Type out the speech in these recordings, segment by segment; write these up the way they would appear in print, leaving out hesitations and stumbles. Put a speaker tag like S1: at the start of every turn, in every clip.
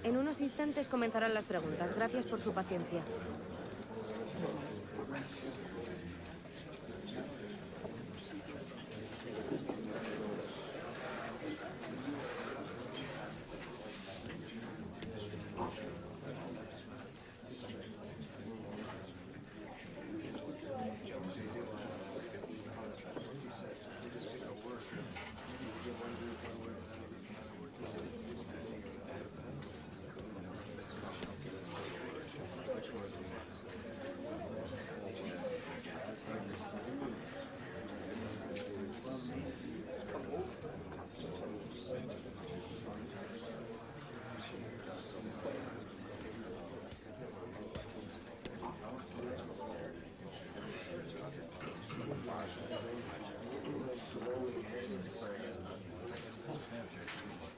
S1: En unos instantes comenzarán las preguntas. Gracias por su paciencia.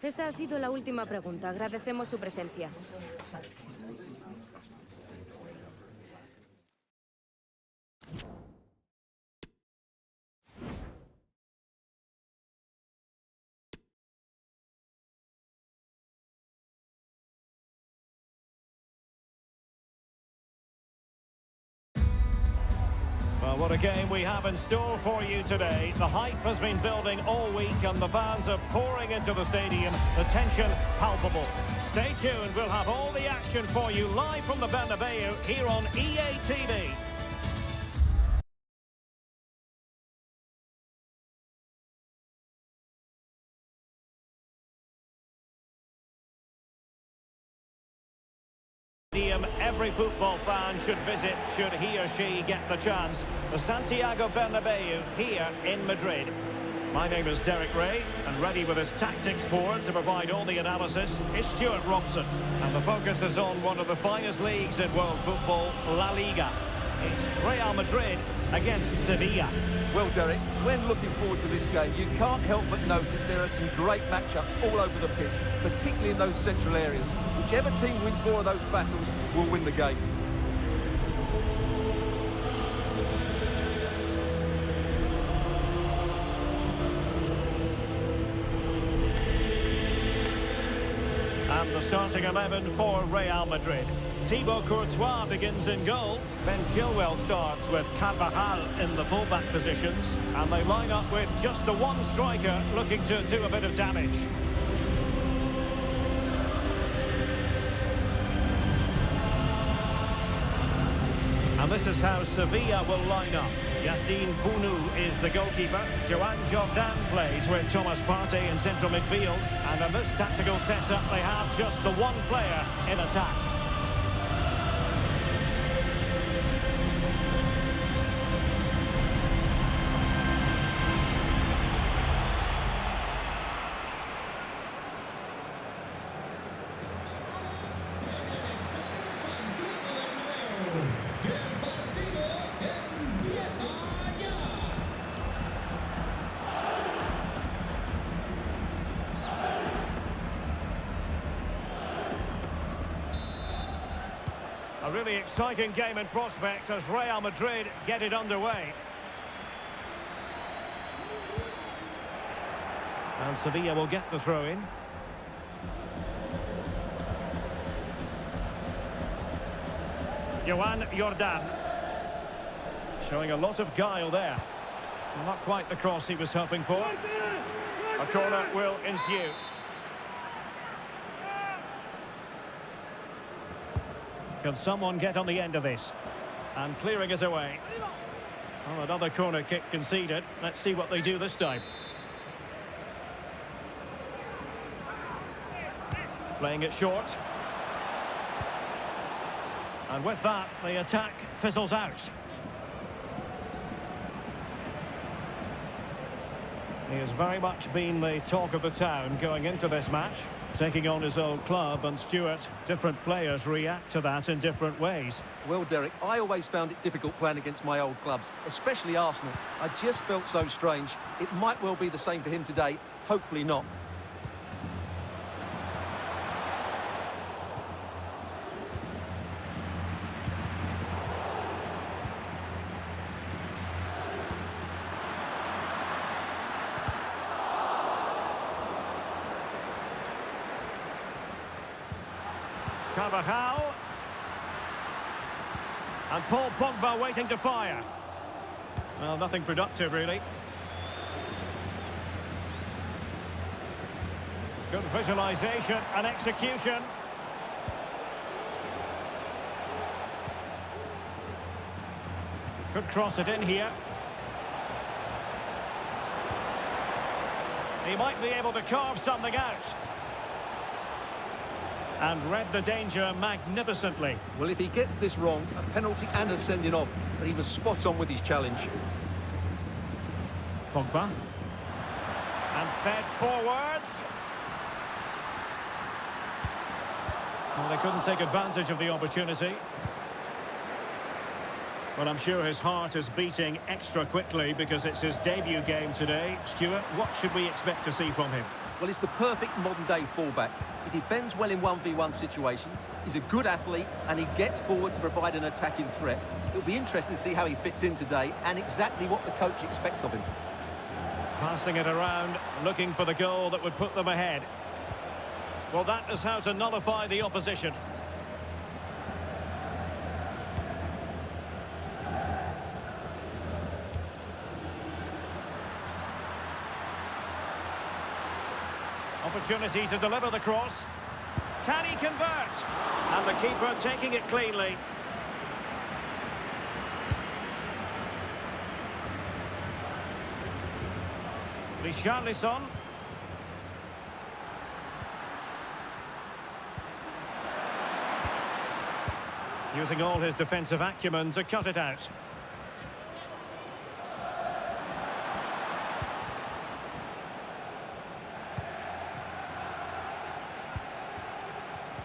S1: Esa ha sido la última pregunta. Agradecemos su presencia.
S2: Well, what a game we have in store for you today. The hype has been building all week and the fans are pouring into the stadium. The tension palpable. Stay tuned, we'll have all the action for you live from the Bernabeu here on EA TV. Every football fan should visit should he or she get the chance. The Santiago Bernabeu here in Madrid. My name is Derek Ray, and ready with his tactics board to provide all the analysis is Stuart Robson. And the focus is on one of the finest leagues in world football, La Liga. It's Real Madrid against Sevilla.
S3: Well, Derek, when looking forward to this game, you can't help but notice there are some great matchups all over the pitch, particularly in those central areas. Whichever team wins more of those battles will win the game.
S2: And the starting 11 for Real Madrid. Thibaut Courtois begins in goal. Ben Chilwell starts with Carvajal in the fullback positions. And they line up with just the one striker looking to do a bit of damage. And this is how Sevilla will line up. Yassine Bounou is the goalkeeper. Joan Jordan plays with Thomas Partey in central midfield. And in this tactical setup, they have just the one player in attack. A really exciting game in prospect as Real Madrid get it underway. And Sevilla will get the throw-in. Joan Jordan. Showing a lot of guile there. Not quite the cross he was hoping for. A corner will ensue. Can someone get on the end of this? And clearing it away. Well, another corner kick conceded. Let's see what they do this time. Playing it short. And with that, the attack fizzles out. He has very much been the talk of the town going into this match, taking on his old club, and Stuart, different players react to that in different ways.
S3: Well, Derek, I always found it difficult playing against my old clubs, especially Arsenal. I just felt so strange. It might well be the same for him today, hopefully not.
S2: Carvajal. And Paul Pogba waiting to fire. Well, nothing productive, really. Good visualisation and execution. Could cross it in here. He might be able to carve something out. And read the danger magnificently.
S3: Well, if he gets this wrong, a penalty and a sending off, but he was spot on with his challenge.
S2: Pogba. And fed forwards. Well, they couldn't take advantage of the opportunity. Well, I'm sure his heart is beating extra quickly because it's his debut game today. Stuart, what should we expect to see from him?
S3: Well, he's the perfect modern-day fullback. He defends well in 1v1 situations, he's a good athlete, and he gets forward to provide an attacking threat. It'll be interesting to see how he fits in today and exactly what the coach expects of him.
S2: Passing it around, looking for the goal that would put them ahead. Well, that is how to nullify the opposition. Opportunity to deliver the cross. Can he convert? And the keeper taking it cleanly. Richarlison. Using all his defensive acumen to cut it out.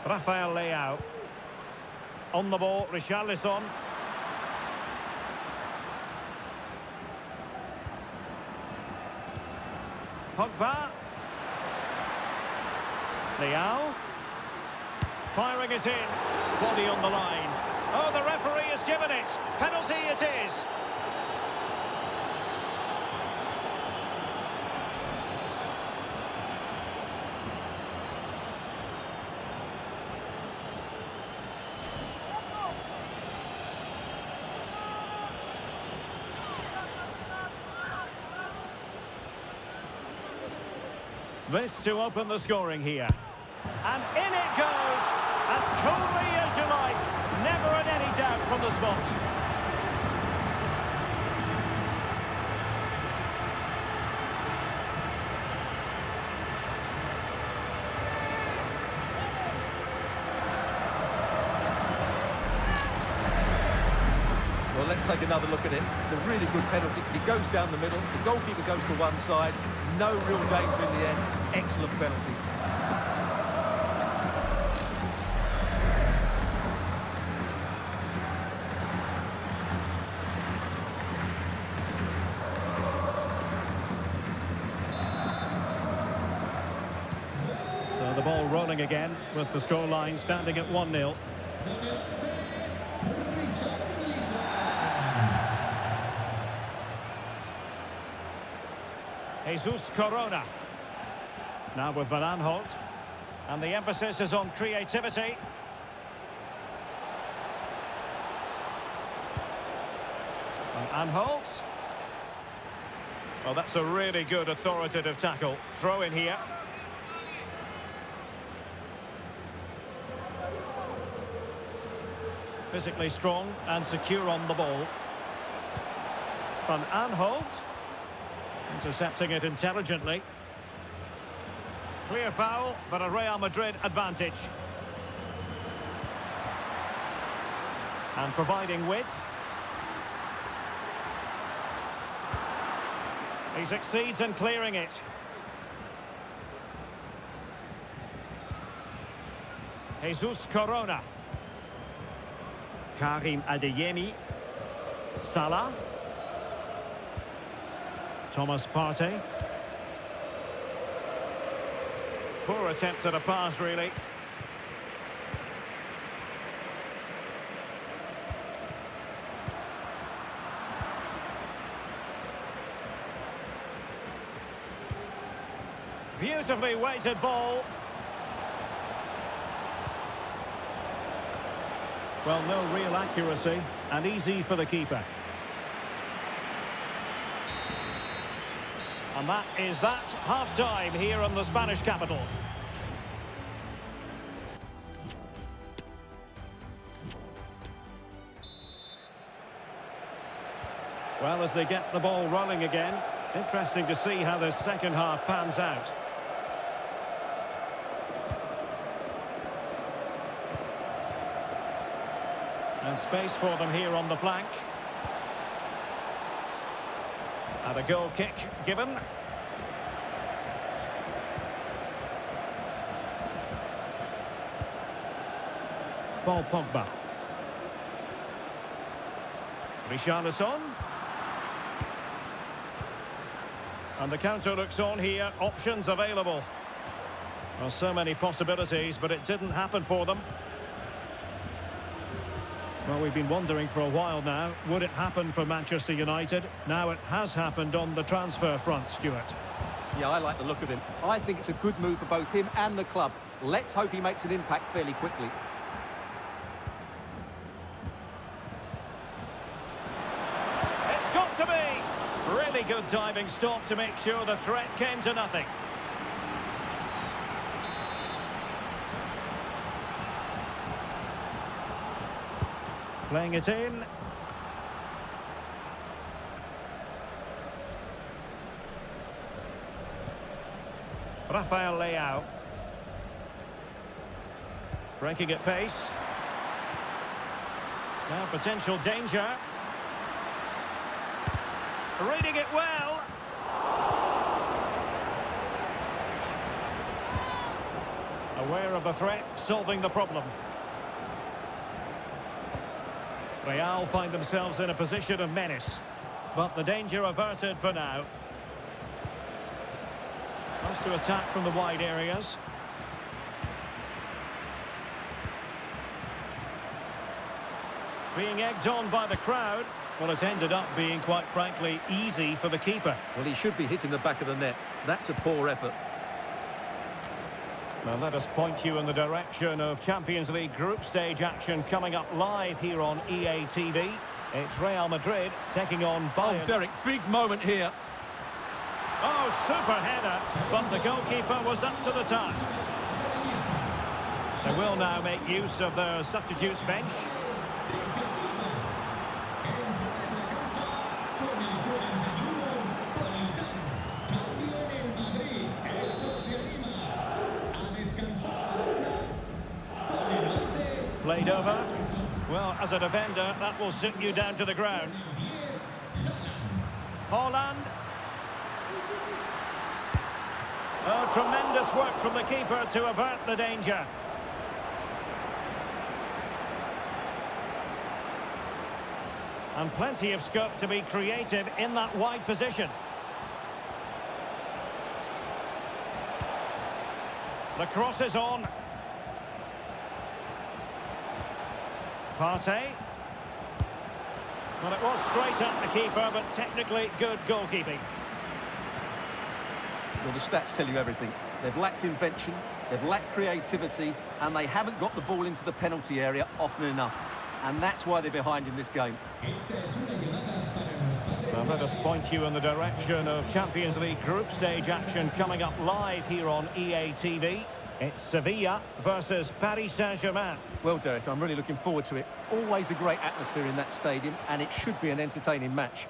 S2: Rafael Leao. On the ball, Richarlison. Pogba. Leao. Firing it in. Body on the line. Oh, the referee has given it. Penalty it is. This to open the scoring here. And in it goes, as coolly as you like. Never in any doubt from the spot.
S3: Well, let's take another look at it. It's a really good penalty because he goes down the middle, the goalkeeper goes to one side, no real danger in the end. Excellent penalty.
S2: So the ball rolling again with the scoreline standing at 1-0. Jesus Corona. Now with Van Aanholt. And the emphasis is on creativity. Van Aanholt. Oh, that's a really good authoritative tackle. Throw in here. Physically strong and secure on the ball. Van Aanholt. Intercepting it intelligently. Clear foul, but a Real Madrid advantage. And providing width. He succeeds in clearing it. Jesus Corona. Karim Adeyemi. Salah. Thomas Partey. Poor attempt at a pass, really. Beautifully weighted ball. Well, no real accuracy, and easy for the keeper. And that is that. Half-time here in the Spanish capital. Well, as they get the ball rolling again, interesting to see how the second half pans out. And space for them here on the flank. And a goal kick given. Paul Pogba. Richarlison. And the counter looks on here. Options available. Well, so many possibilities, but it didn't happen for them. Well, we've been wondering for a while now, would it happen for Manchester United? Now it has happened on the transfer front, Stuart.
S3: Yeah, I like the look of him. I think it's a good move for both him and the club. Let's hope he makes an impact fairly quickly.
S2: It's got to be! Really good diving stop to make sure the threat came to nothing. Playing it in. Rafael Leao. Breaking at pace. Now potential danger. Reading it well. Aware of the threat, solving the problem. Real find themselves in a position of menace, but the danger averted for now. Wants to attack from the wide areas. Being egged on by the crowd. Well, it's ended up being, quite frankly, easy for the keeper.
S3: Well, he should be hitting the back of the net. That's a poor effort.
S2: Now let us point you in the direction of Champions League group stage action coming up live here on EA TV. It's Real Madrid taking on Bayern.
S3: Oh, Derek, big moment here.
S2: Oh, super header, but the goalkeeper was up to the task. They will now make use of their substitutes bench. Played over. Well, as a defender, that will sit you down to the ground. Haaland. Oh, tremendous work from the keeper to avert the danger. And plenty of scope to be creative in that wide position. The cross is on. Partey. Well, it was straight at the keeper, but technically good goalkeeping.
S3: Well, the stats tell you everything. They've lacked invention, they've lacked creativity, and they haven't got the ball into the penalty area often enough. And that's why they're behind in this game.
S2: Well, let us point you in the direction of Champions League group stage action coming up live here on EA TV. It's Sevilla versus Paris Saint-Germain.
S3: Well, Derek, I'm really looking forward to it. Always a great atmosphere in that stadium, and it should be an entertaining match.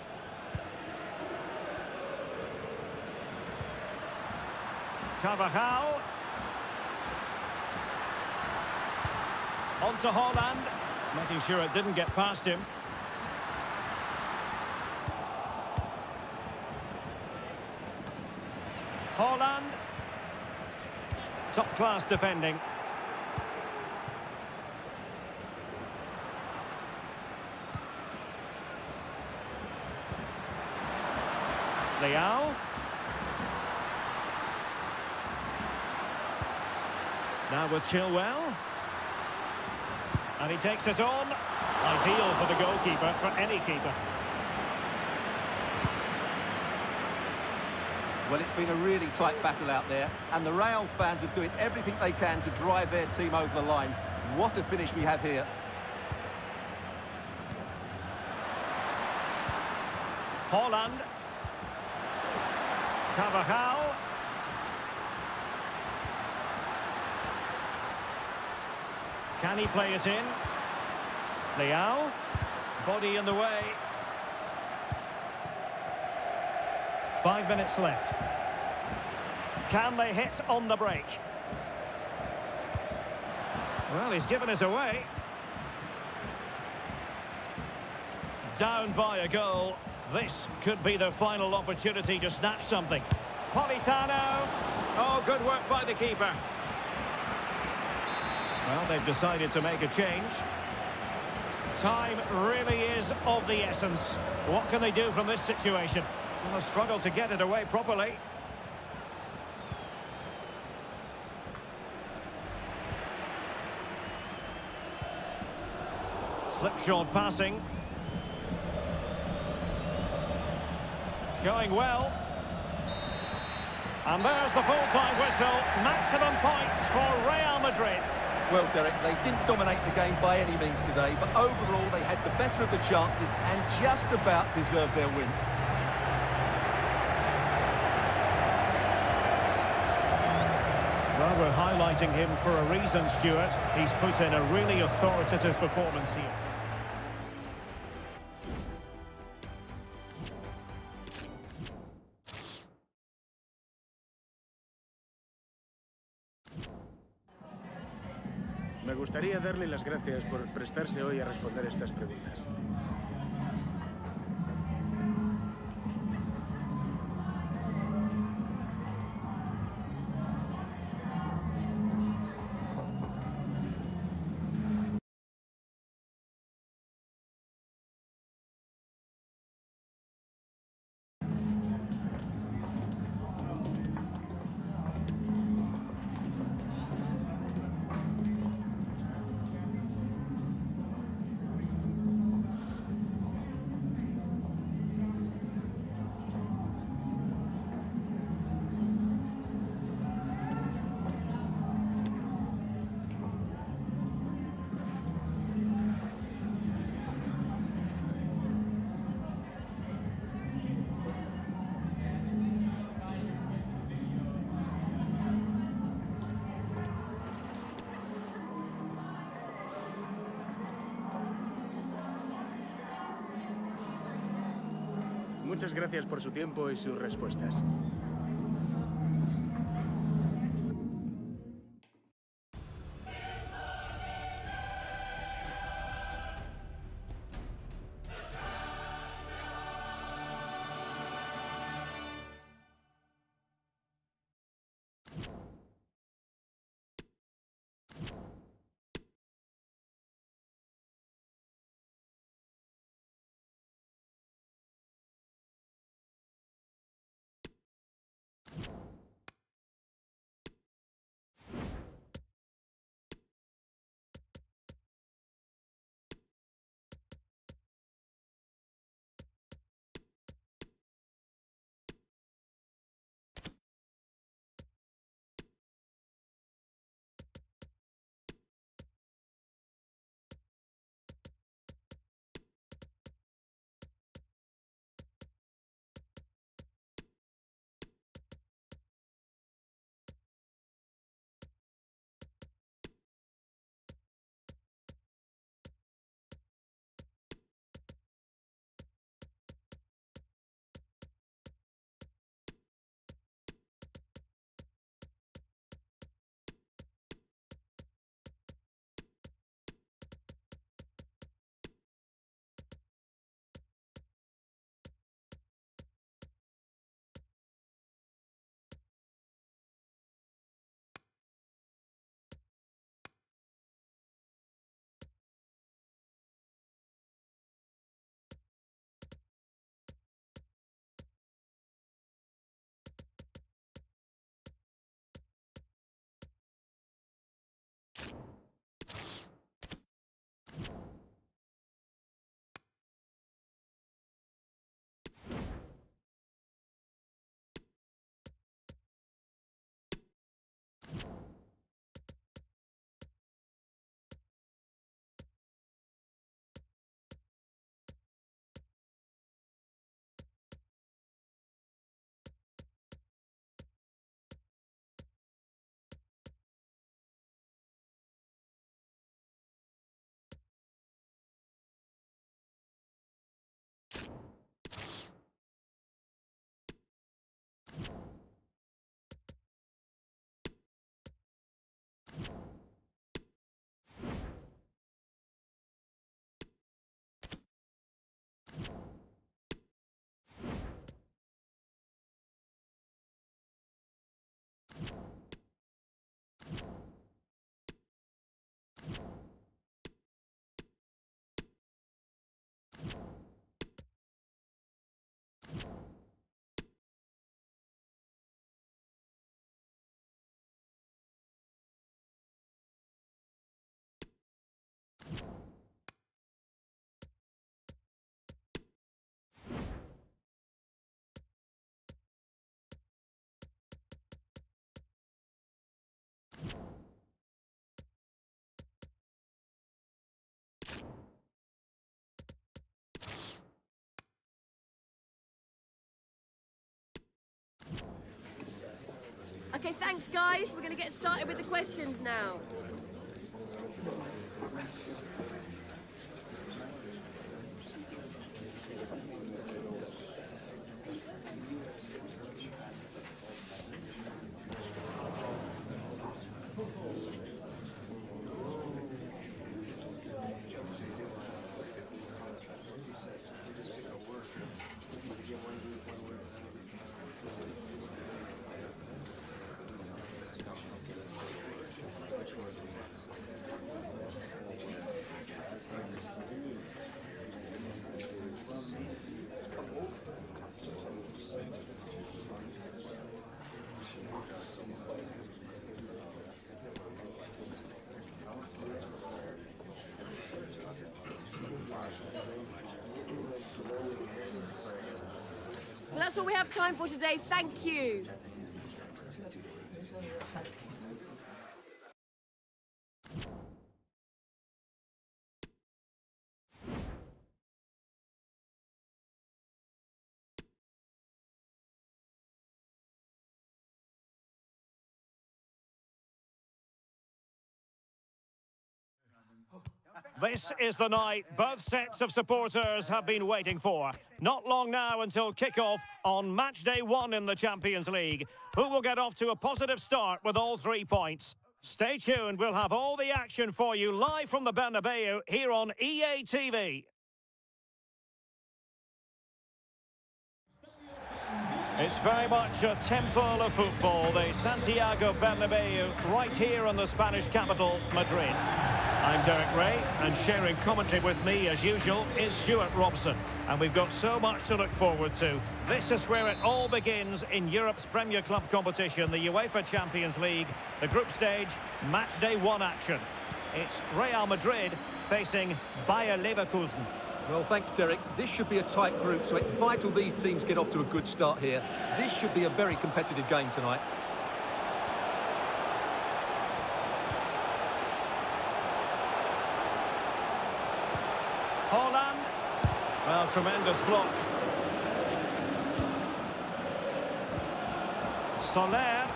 S2: Carvajal. On to Haaland. Making sure it didn't get past him. Haaland. Top-class defending. Leao. Now with Chilwell. And he takes it on. Ideal for the goalkeeper, for any keeper.
S3: Well, it's been a really tight battle out there, and the Real fans are doing everything they can to drive their team over the line. What a finish we have here.
S2: Holland. Carvajal. Can he play it in? Leao. Body in the way. 5 minutes left. Can they hit on the break? Well, he's given us away. Down by a goal. This could be the final opportunity to snatch something. Politano. Oh, good work by the keeper. Well, they've decided to make a change. Time really is of the essence. What can they do from this situation? Well, a struggle to get it away properly. Slipshod passing. Going well. And there's the full-time whistle. Maximum points for Real Madrid.
S3: Well, Derek, they didn't dominate the game by any means today, but overall they had the better of the chances and just about deserved their win.
S2: Well, we're highlighting him for a reason, Stuart. He's put in a really authoritative performance here.
S4: Me gustaría darle las gracias por prestarse hoy a responder estas preguntas. Muchas gracias por su tiempo y sus respuestas.
S1: Okay, thanks, guys. We're going to get started with the questions now. Well, that's all we have time for today. Thank you.
S2: This is the night both sets of supporters have been waiting for. Not long now until kick-off on match day 1 in the Champions League. Who will get off to a positive start with all 3 points? Stay tuned, we'll have all the action for you live from the Bernabeu here on EA TV. It's very much a temple of football, the Santiago Bernabeu, right here in the Spanish capital, Madrid. I'm Derek Ray, and sharing commentary with me, as usual, is Stuart Robson. And we've got so much to look forward to. This is where it all begins in Europe's Premier Club competition, the UEFA Champions League, the group stage, match day 1 action. It's Real Madrid facing Bayer Leverkusen.
S3: Well, thanks, Derek. This should be a tight group, so it's vital these teams get off to a good start here. This should be a very competitive game tonight.
S2: Holland. Well, tremendous block. Soler.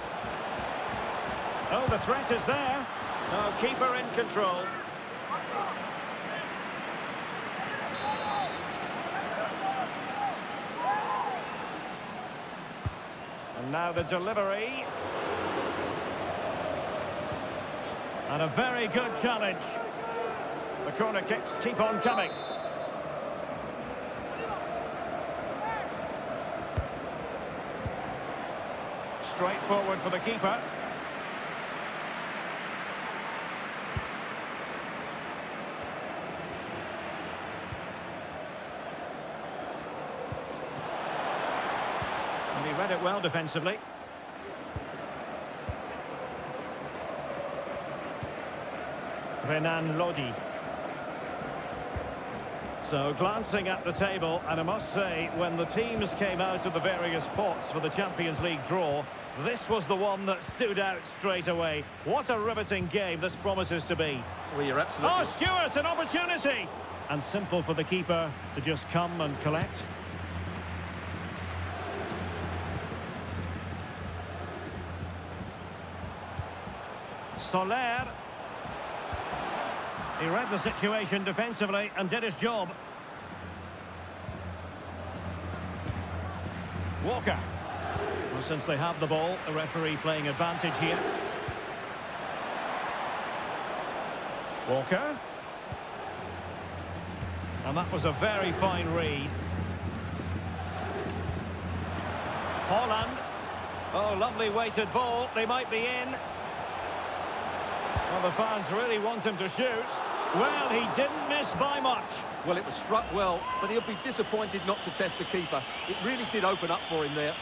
S2: Oh, the threat is there. Oh, keeper in control. And now the delivery. And a very good challenge. The corner kicks keep on coming. Straight forward for the keeper. And he read it well defensively. Renan Lodi. So, glancing at the table, and I must say, when the teams came out of the various pots for the Champions League draw, this was the one that stood out straight away. What a riveting game this promises to be.
S3: Well, you're absolutely...
S2: Oh, Stuart, an opportunity! And simple for the keeper to just come and collect. Soler. He read the situation defensively and did his job. Walker. Well, since they have the ball, the referee playing advantage here. Walker. And that was a very fine read. Holland. Oh, lovely weighted ball. They might be in. Well, the fans really want him to shoot. Well, he didn't miss by much.
S3: Well, it was struck well, but he'll be disappointed not to test the keeper. It really did open up for him there.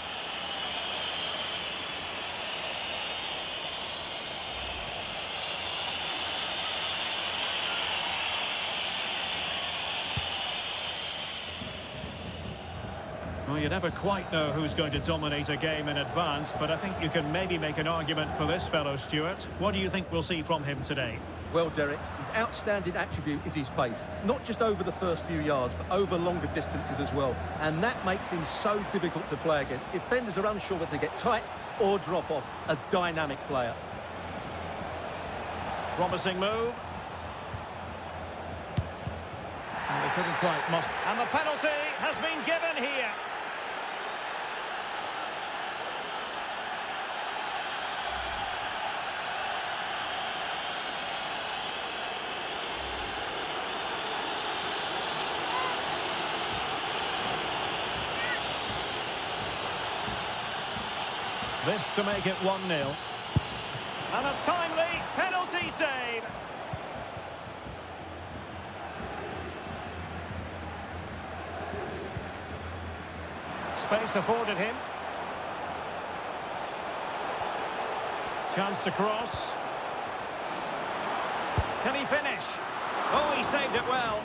S2: Well, you never quite know who's going to dominate a game in advance, but I think you can maybe make an argument for this fellow, Stuart. What do you think we'll see from him today?
S3: Well, Derek, his outstanding attribute is his pace. Not just over the first few yards, but over longer distances as well. And that makes him so difficult to play against. Defenders are unsure whether to get tight or drop off. A dynamic player.
S2: Promising move. And they couldn't quite must. And the penalty has been given here. This to make it 1-0. And a timely penalty save. Space afforded him. Chance to cross. Can he finish? Oh, he saved it well.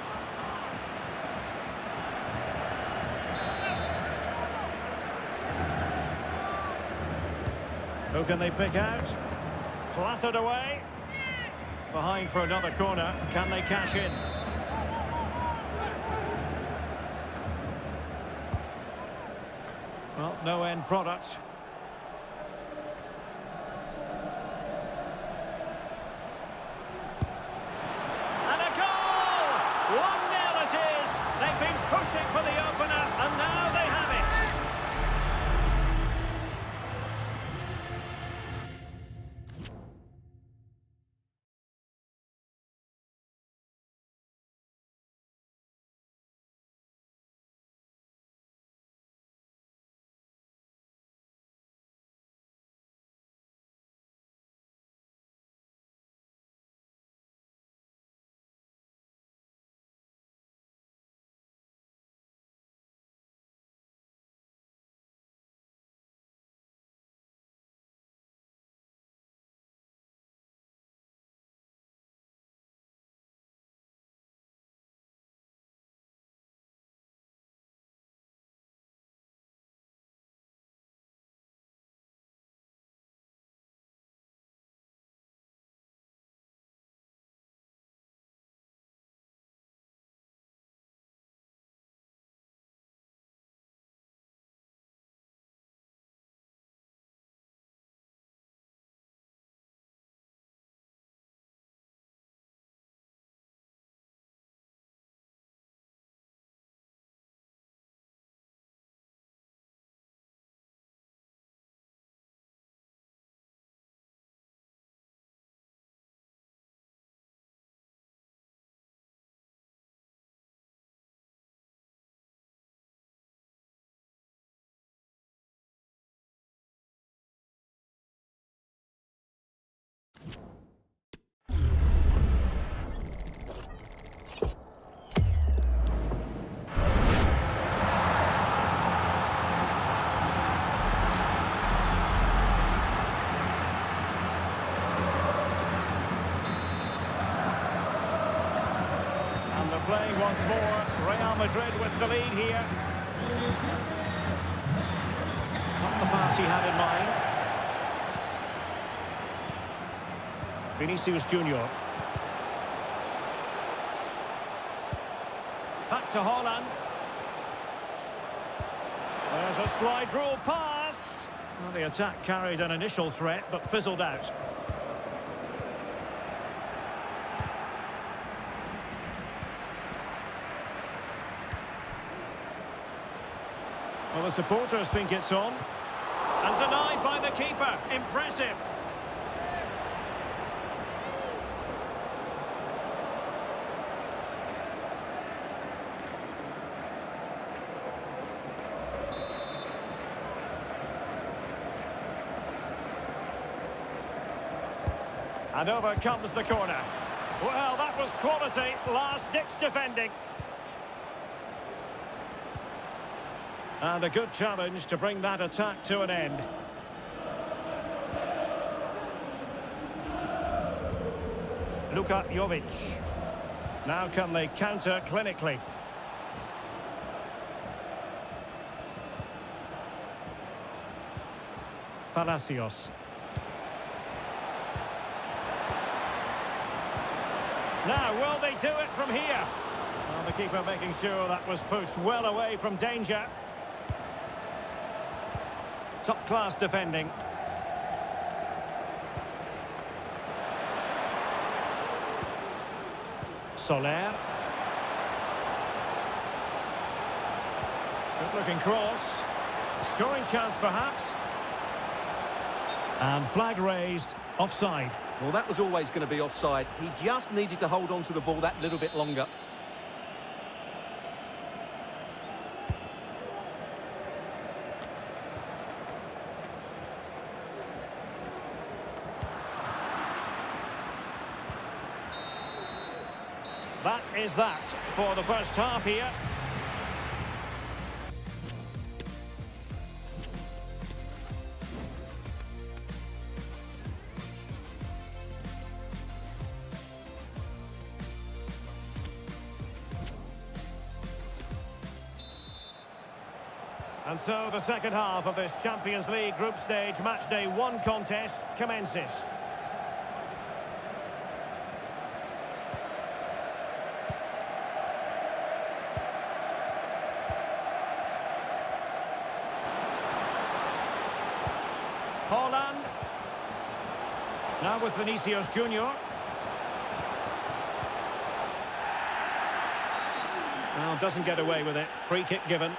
S2: Who can they pick out? Clattered away. Behind for another corner. Can they cash in? Well, no end product. And a goal! 1-0 it is. They've been pushing for the opener, and now they have it. Playing once more, Real Madrid with the lead here. Not the pass he had in mind. Vinicius Junior. Back to Holland. There's a slide rule pass. Well, the attack carried an initial threat, but fizzled out. Well, the supporters think it's on. And denied by the keeper. Impressive. And over comes the corner. Well, that was quality. Last-ditch defending. And a good challenge to bring that attack to an end. Luka Jovic. Now can they counter clinically? Palacios. Now, will they do it from here? Well, the keeper making sure that was pushed well away from danger. Top-class defending. Soler. Good looking cross. Scoring chance perhaps. And flag raised, offside.
S3: Well, that was always going to be offside. He just needed to hold on to the ball that little bit longer.
S2: That is that for the first half here. And so the second half of this Champions League group stage matchday 1 contest commences. Holland. Now with Vinicius Junior. Well, doesn't get away with it. Free kick given.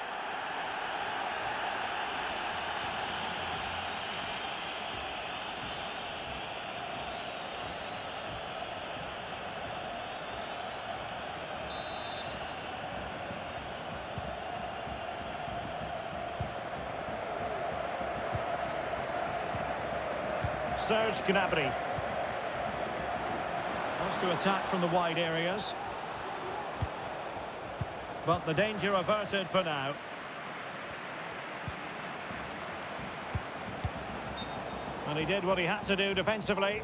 S2: Serge Gnabry wants to attack from the wide areas, but the danger averted for now. And he did what he had to do defensively.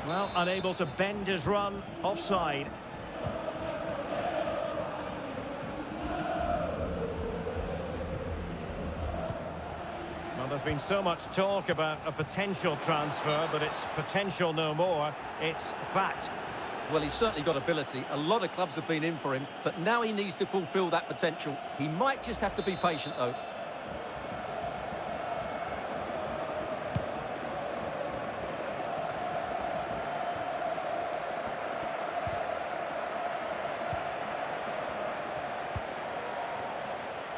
S2: Well, unable to bend his run, offside. There's been so much talk about a potential transfer, but it's potential no more. It's fact.
S3: Well, he's certainly got ability. A lot of clubs have been in for him, but now he needs to fulfil that potential. He might just have to be patient, though.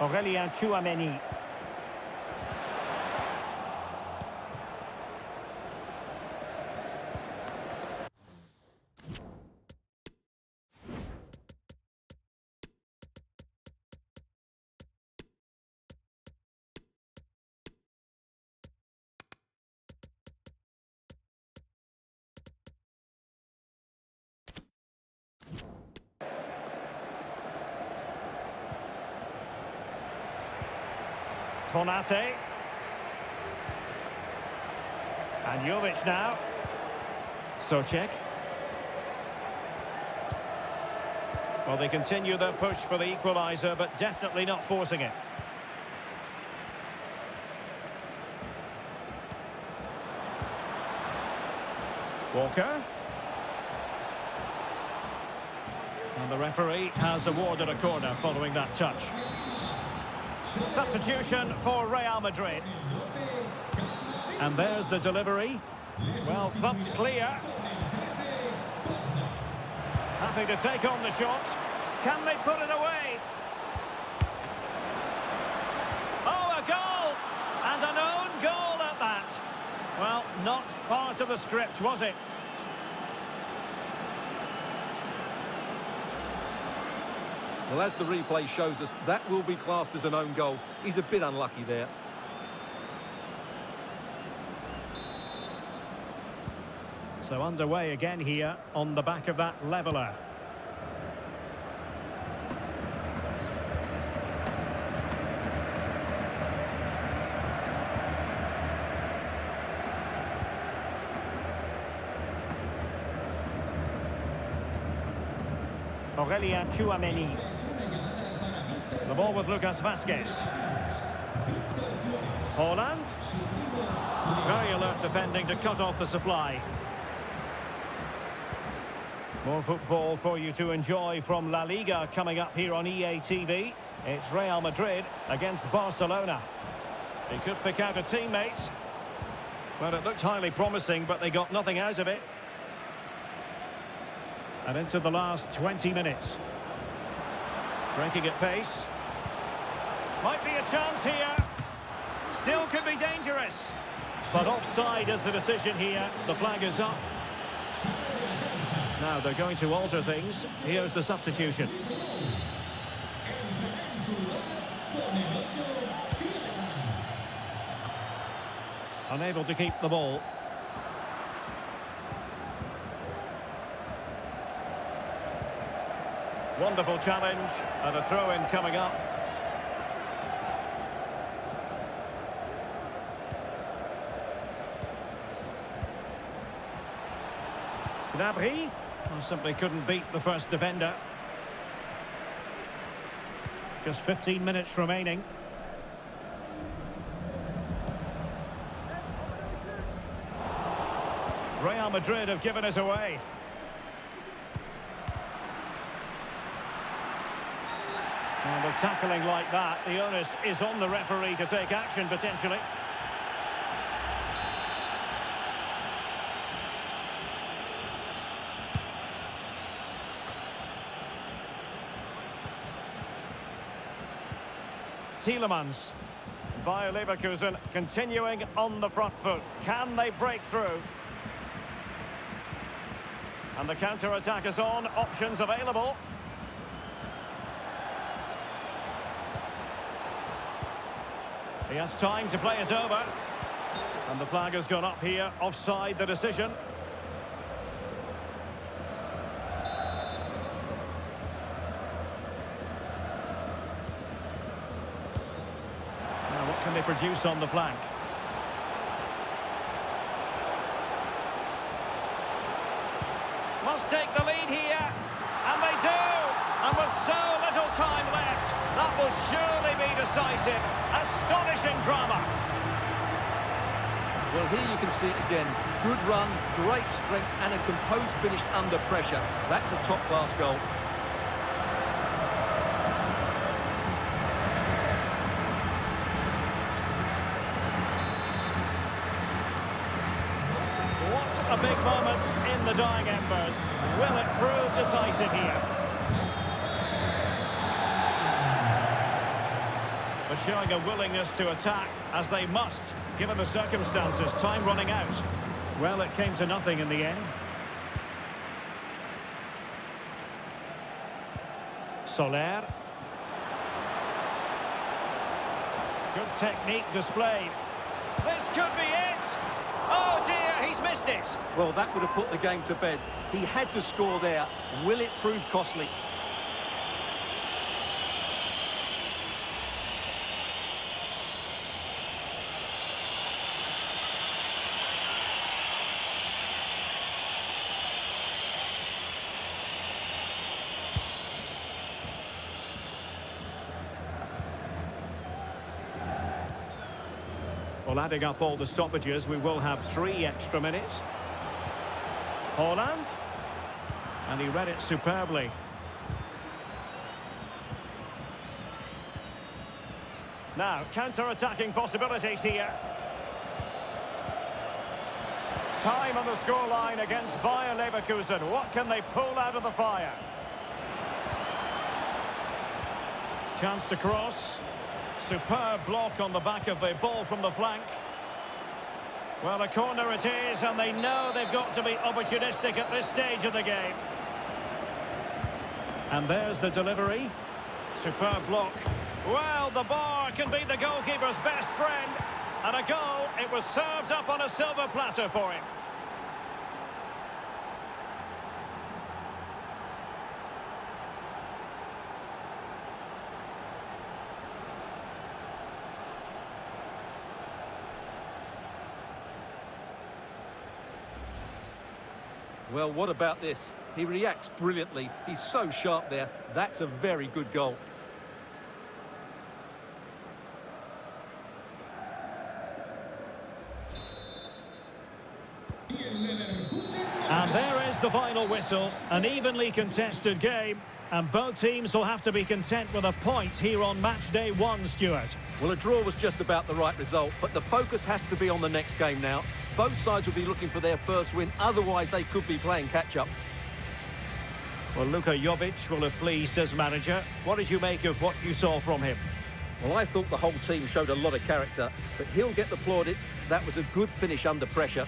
S2: Aurélien Tchouameni. Konate. And Jovic now. Socek. Well, they continue their push for the equaliser, but definitely not forcing it. Walker. And the referee has awarded a corner following that touch. Substitution for Real Madrid. And there's the delivery. Well thumped clear. Happy to take on the shot. Can they put it away? Oh, a goal! And an own goal at that. Well, not part of the script, was it?
S3: Well, as the replay shows us, that will be classed as an own goal. He's a bit unlucky there.
S2: So underway again here on the back of that leveller. Aurélien Tchouameni. The ball with Lucas Vázquez. Holland. Very alert defending to cut off the supply. More football for you to enjoy from La Liga coming up here on EA TV. It's Real Madrid against Barcelona. He could pick out a teammate. Well, it looked highly promising, but they got nothing out of it. And into the last 20 minutes. Breaking at pace. Might be a chance here. Still could be dangerous. But offside is the decision here. The flag is up. Now they're going to alter things. Here's the substitution. Unable to keep the ball. Wonderful challenge, and a throw-in coming up. Gnabry simply couldn't beat the first defender. Just 15 minutes remaining. Real Madrid have given us away. And with tackling like that, the onus is on the referee to take action potentially. Tielemans. Bayer Leverkusen continuing on the front foot. Can they break through? And the counter-attack is on. Options available. He has time to play it over. And the flag has gone up here. Offside the decision. Now what can they produce on the flank? Must take the lead here. And they do. And with so little time left, that will surely be decisive. Astonishing drama.
S3: Well, here you can see it again. Good run, great strength, and a composed finish under pressure. That's a top-class goal.
S2: What a big moment in the dying embers. Will it prove decisive here? They're showing a willingness to attack, as they must, given the circumstances. Time running out. Well, it came to nothing in the end. Soler. Good technique displayed. This could be it! Oh dear, he's missed it!
S3: Well, that would have put the game to bed. He had to score there. Will it prove costly?
S2: Well, adding up all the stoppages, we will have 3 extra minutes. Haaland. And he read it superbly. Now, counter-attacking possibilities here. Time on the scoreline against Bayer Leverkusen. What can they pull out of the fire? Chance to cross. Superb block on the back of the ball from the flank. Well, a corner it is, and they know they've got to be opportunistic at this stage of the game. And there's the delivery. Superb block. Well, the bar can be the goalkeeper's best friend. And a goal, it was served up on a silver platter for him.
S3: Well, what about this? He reacts brilliantly. He's so sharp there. That's a very good goal.
S2: And there is the final whistle. An evenly contested game. And both teams will have to be content with a point here on match day 1, Stuart.
S3: Well, a draw was just about the right result, but the focus has to be on the next game now. Both sides will be looking for their first win, otherwise they could be playing catch-up.
S2: Well, Luka Jovic will have pleased his manager. What did you make of what you saw from him?
S3: Well, I thought the whole team showed a lot of character, but he'll get the plaudits. That was a good finish under pressure.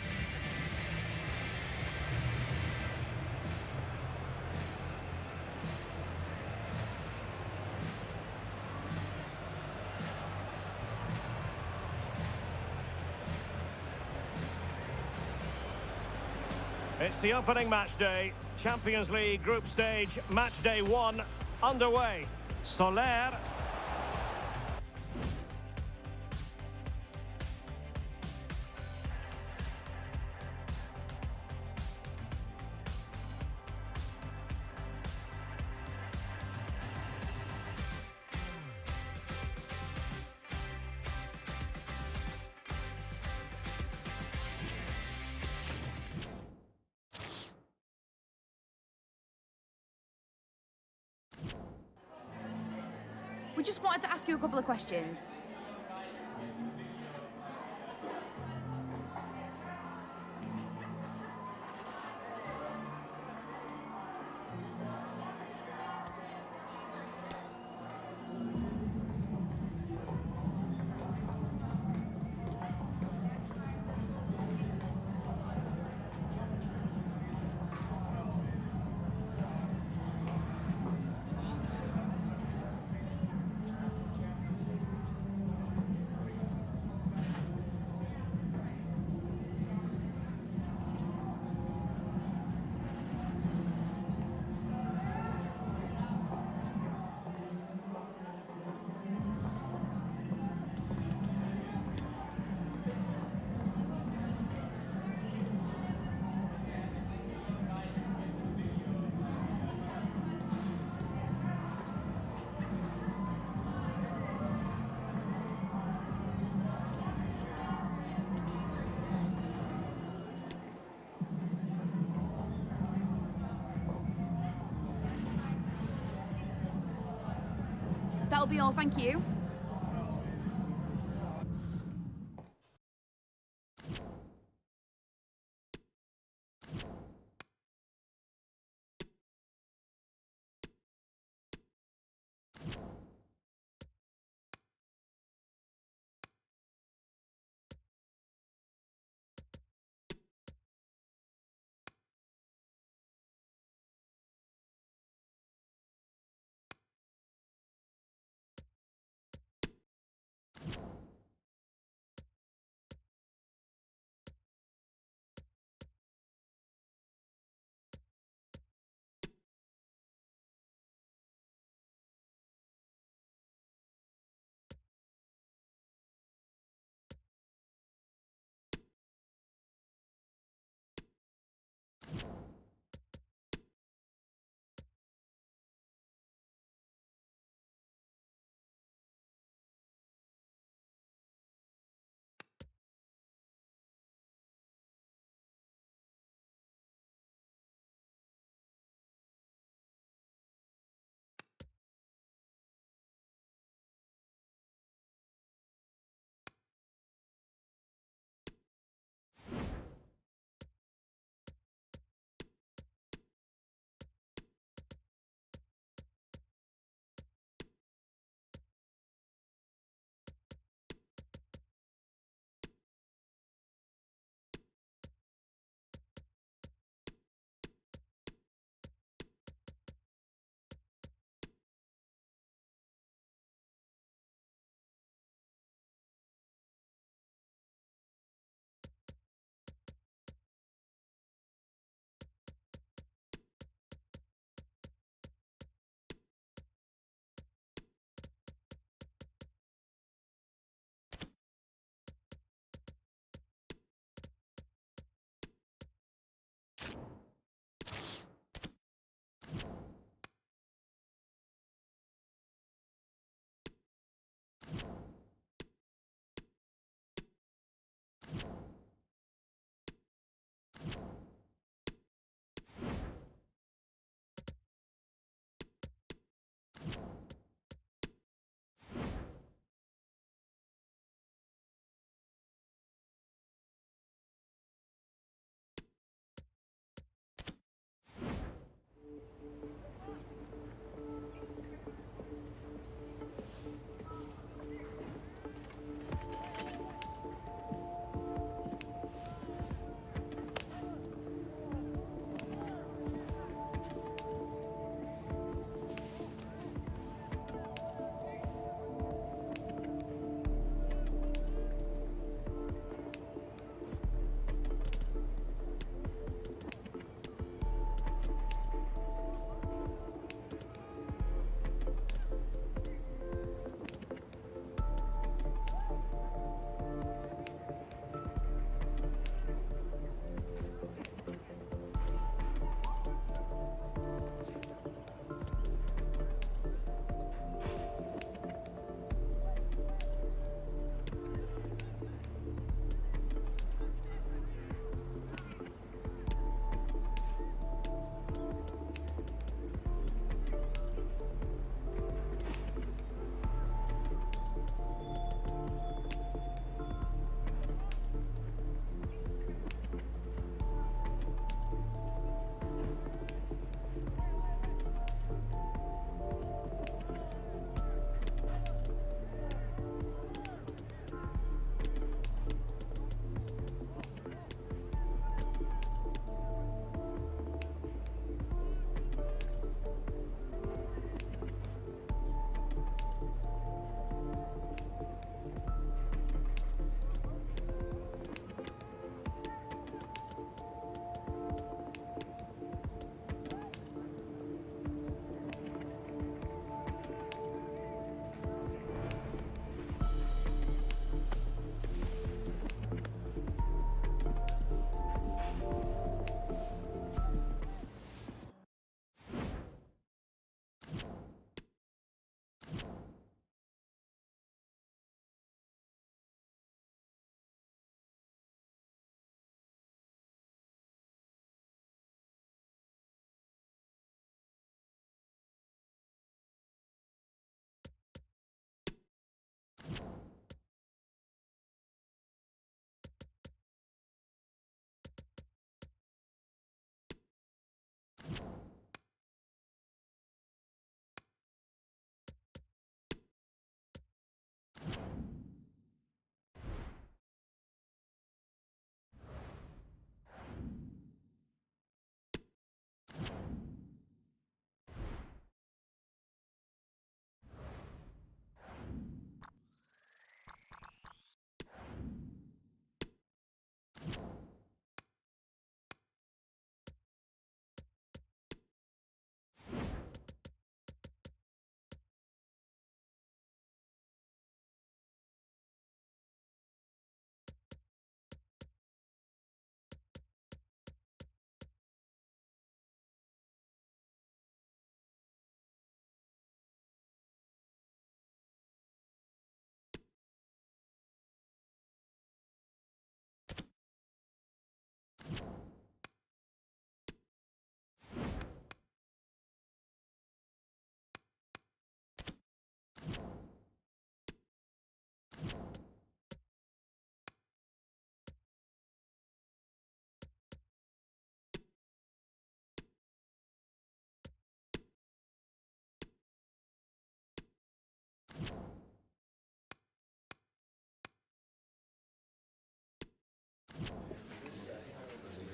S2: It's the opening match day. Champions League group stage, match day 1, underway. Soler.
S5: We just wanted to ask you a couple of questions. That'll be all, thank you.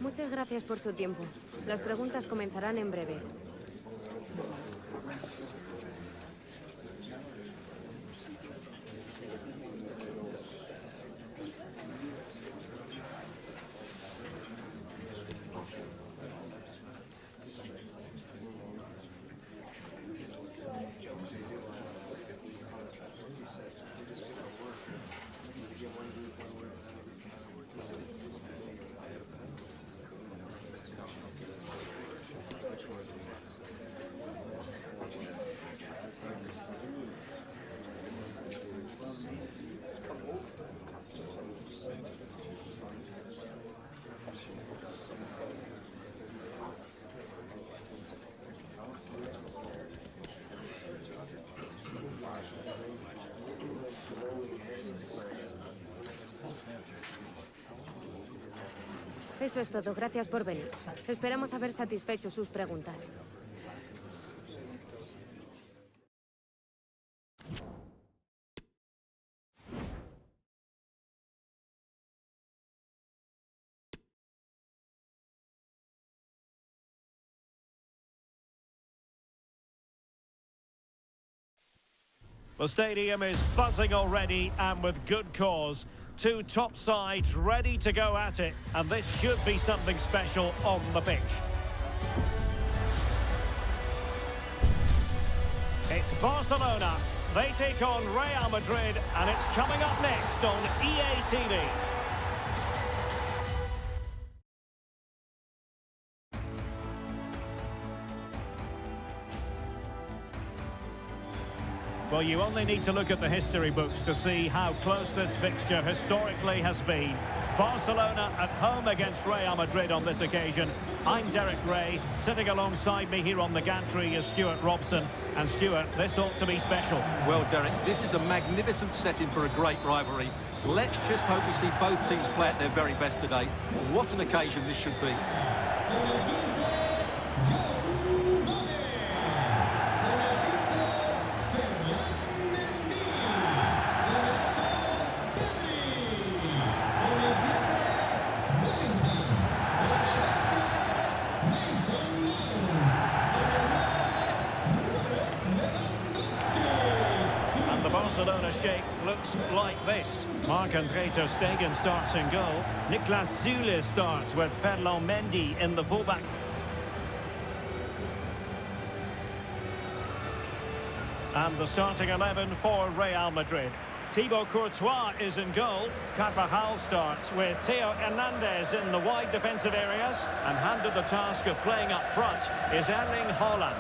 S1: Muchas gracias por su tiempo. Las preguntas comenzarán en breve. Eso es todo. Gracias por venir. Esperamos haber satisfecho sus preguntas.
S2: The stadium is buzzing already, and with good cause. Two top sides ready to go at it, and this should be something special on the pitch. It's Barcelona. They take on Real Madrid, and it's coming up next on EA TV. Well, you only need to look at the history books to see how close this fixture historically has been. Barcelona at home against Real Madrid on this occasion. I'm Derek Ray. Sitting alongside me here on the gantry is Stuart Robson. And Stuart, this ought to be special.
S3: Well, Derek, this is a magnificent setting for a great rivalry. Let's just hope we see both teams play at their very best today. What an occasion this should be.
S2: Barcelona shape looks like this. Marc-André ter Stegen starts in goal. Niklas Süle starts with Ferland Mendy in the fullback. And the starting 11 for Real Madrid. Thibaut Courtois is in goal. Carvajal starts with Theo Hernandez in the wide defensive areas. And handed the task of playing up front is Erling Haaland.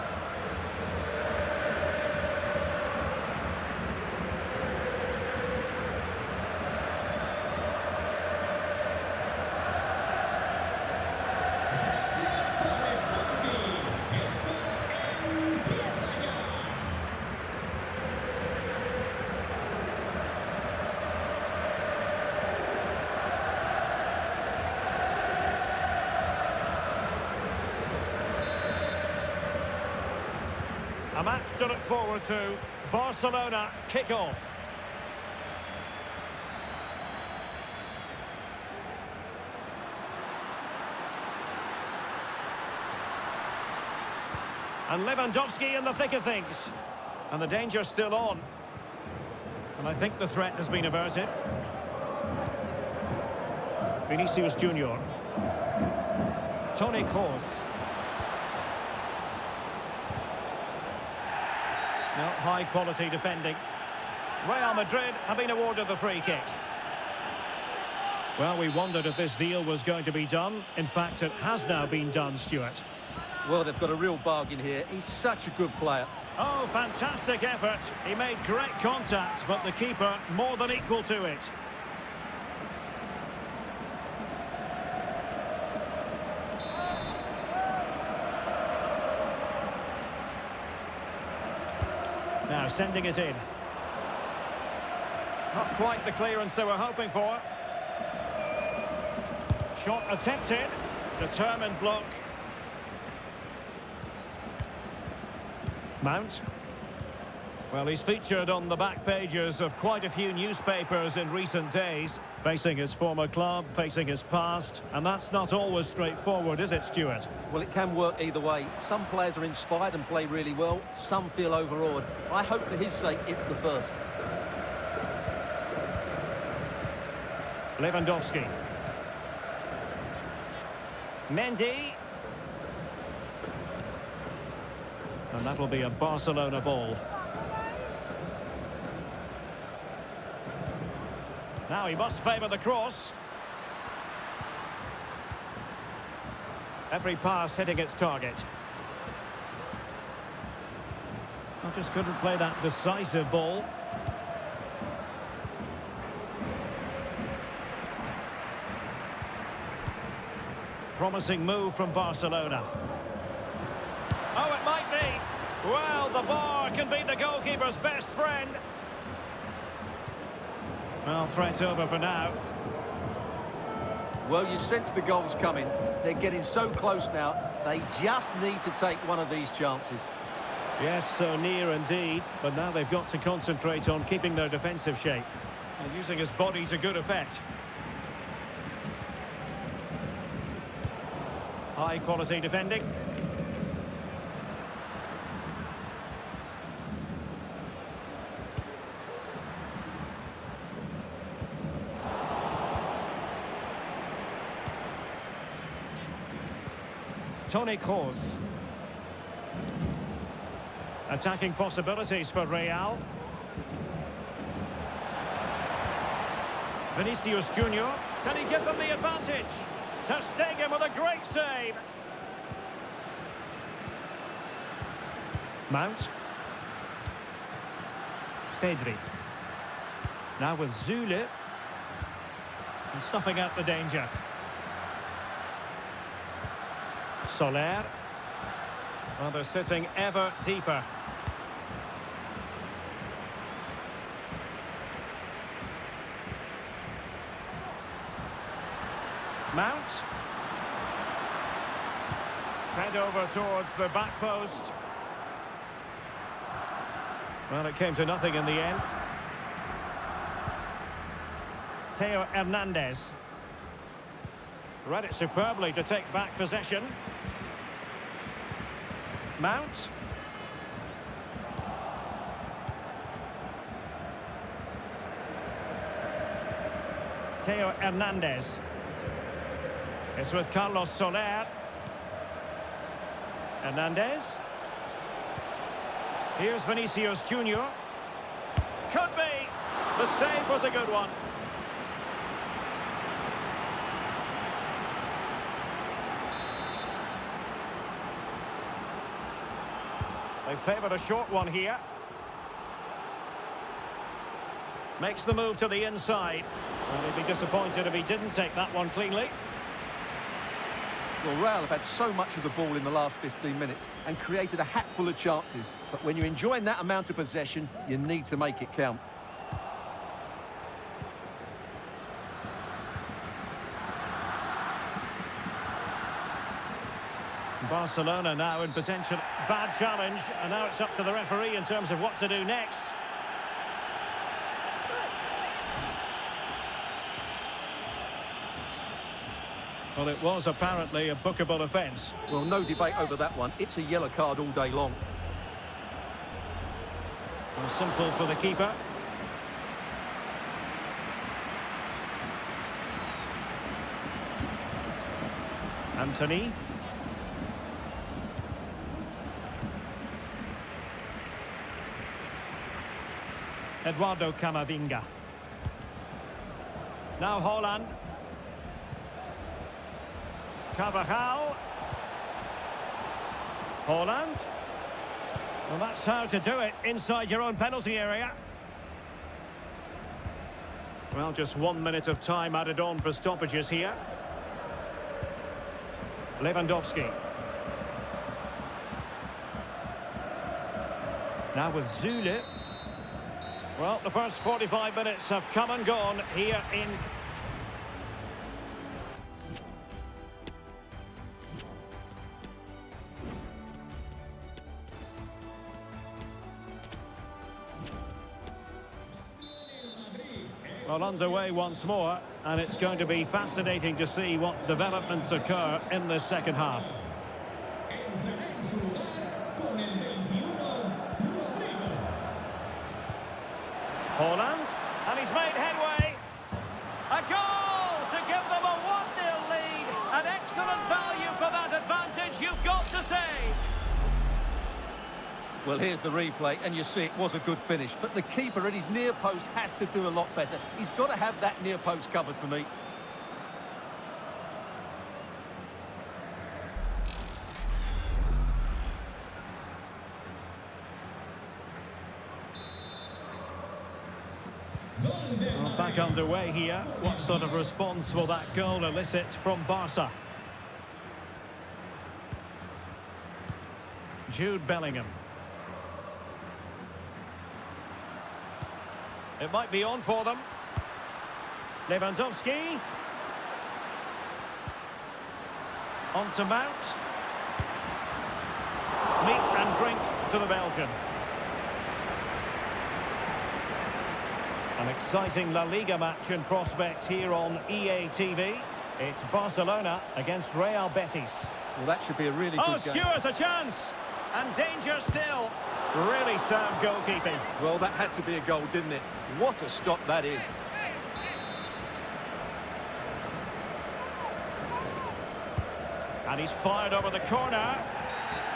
S2: A match to look forward to. Barcelona kick-off. And Lewandowski in the thick of things. And the danger's still on. And I think the threat has been averted. Vinicius Junior. Toni Kroos. No, high-quality defending. Real Madrid have been awarded the free kick. Well, we wondered if this deal was going to be done. In fact, it has now been done, Stuart.
S3: Well, they've got a real bargain here. He's such a good player.
S2: Oh, fantastic effort. He made great contact, but the keeper more than equal to it. Now sending it in. Not quite the clearance they were hoping for. Shot attempted. Determined block. Mount. Well, he's featured on the back pages of quite a few newspapers in recent days. Facing his former club, facing his past, and that's not always straightforward, is it, Stuart?
S3: Well, it can work either way. Some players are inspired and play really well. Some feel overawed. I hope for his sake it's the first.
S2: Lewandowski. Mendy. And that'll be a Barcelona ball. Now he must favour the cross. Every pass hitting its target. I just couldn't play that decisive ball. Promising move from Barcelona. Oh, it might be. Well, the bar can be the goalkeeper's best friend. Well, threat over for now.
S3: Well, you sense the goals coming. They're getting so close now. They just need to take one of these chances.
S2: Yes, so near indeed. But now they've got to concentrate on keeping their defensive shape. And using his body to good effect. High quality defending. Toni Kroos. Attacking possibilities for Real. Vinicius Junior. Can he give them the advantage? Ter Stegen with a great save. Mount. Pedri. Now with Zule. And snuffing out the danger. Soler. Well, they're sitting ever deeper. Mount. Fed over towards the back post. Well, it came to nothing in the end. Theo Hernandez. Read it superbly to take back possession. Mount. Theo Hernandez. It's with Carlos Soler. Hernandez. Here's Vinicius Junior. Could be. The save was a good one. They favoured a short one here. Makes the move to the inside. And he'd be disappointed if he didn't take that one cleanly.
S3: Well, Real have had so much of the ball in the last 15 minutes and created a hatful of chances. But when you're enjoying that amount of possession, you need to make it count.
S2: Barcelona now in potential bad challenge, and now it's up to the referee in terms of what to do next. Well, it was apparently a bookable offence.
S3: Well, no debate over that one. It's a yellow card all day long.
S2: Well, simple for the keeper. Anthony. Eduardo Camavinga. Now Holland. Carvajal. Holland. Well, that's how to do it inside your own penalty area. Well, just 1 minute of time added on for stoppages here. Lewandowski. Now with Zule. Well, the first 45 minutes have come and gone here in... Well, underway once more, and it's going to be fascinating to see what developments occur in this second half. Holland, and he's made headway. A goal to give them a 1-0 lead. An excellent value for that advantage, you've got to say.
S3: Well, here's the replay, and you see it was a good finish. But the keeper at his near post has to do a lot better. He's got to have that near post covered for me.
S2: Well, back underway here. What sort of response will that goal elicit from Barca? Jude Bellingham. It might be on for them. Lewandowski. On to Mount. Meat and drink to the Belgian. An exciting La Liga match in prospect here on EA TV. It's Barcelona against Real Betis.
S3: Well, that should be a really good game.
S2: Oh, Stewart's a chance! And danger still. Really sound goalkeeping.
S3: Well, that had to be a goal, didn't it? What a stop that is.
S2: And he's fired over the corner.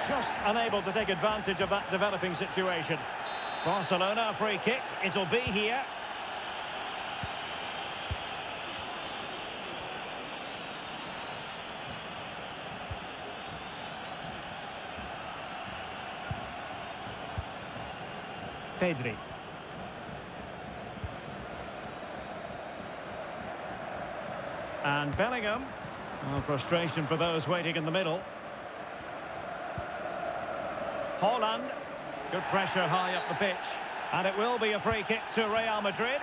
S2: Just unable to take advantage of that developing situation. Barcelona, a free kick. It'll be here. Pedri. And Bellingham. Well, frustration for those waiting in the middle. Holland. Good pressure high up the pitch. And it will be a free kick to Real Madrid.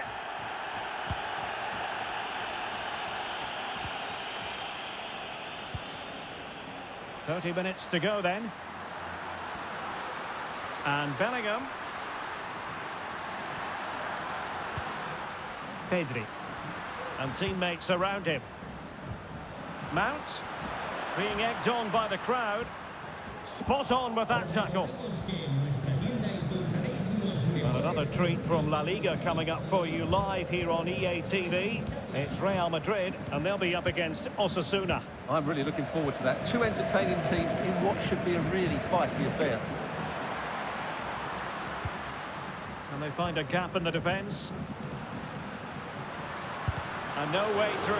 S2: "30 minutes to go then. And Bellingham. Pedri. And teammates around him. Mount. Being egged on by the crowd. Spot on with that tackle. And another treat from La Liga coming up for you live here on EA TV. It's Real Madrid, and they'll be up against Osasuna.
S3: I'm really looking forward to that. Two entertaining teams in what should be a really feisty affair.
S2: And they find a gap in the defence. And no way through.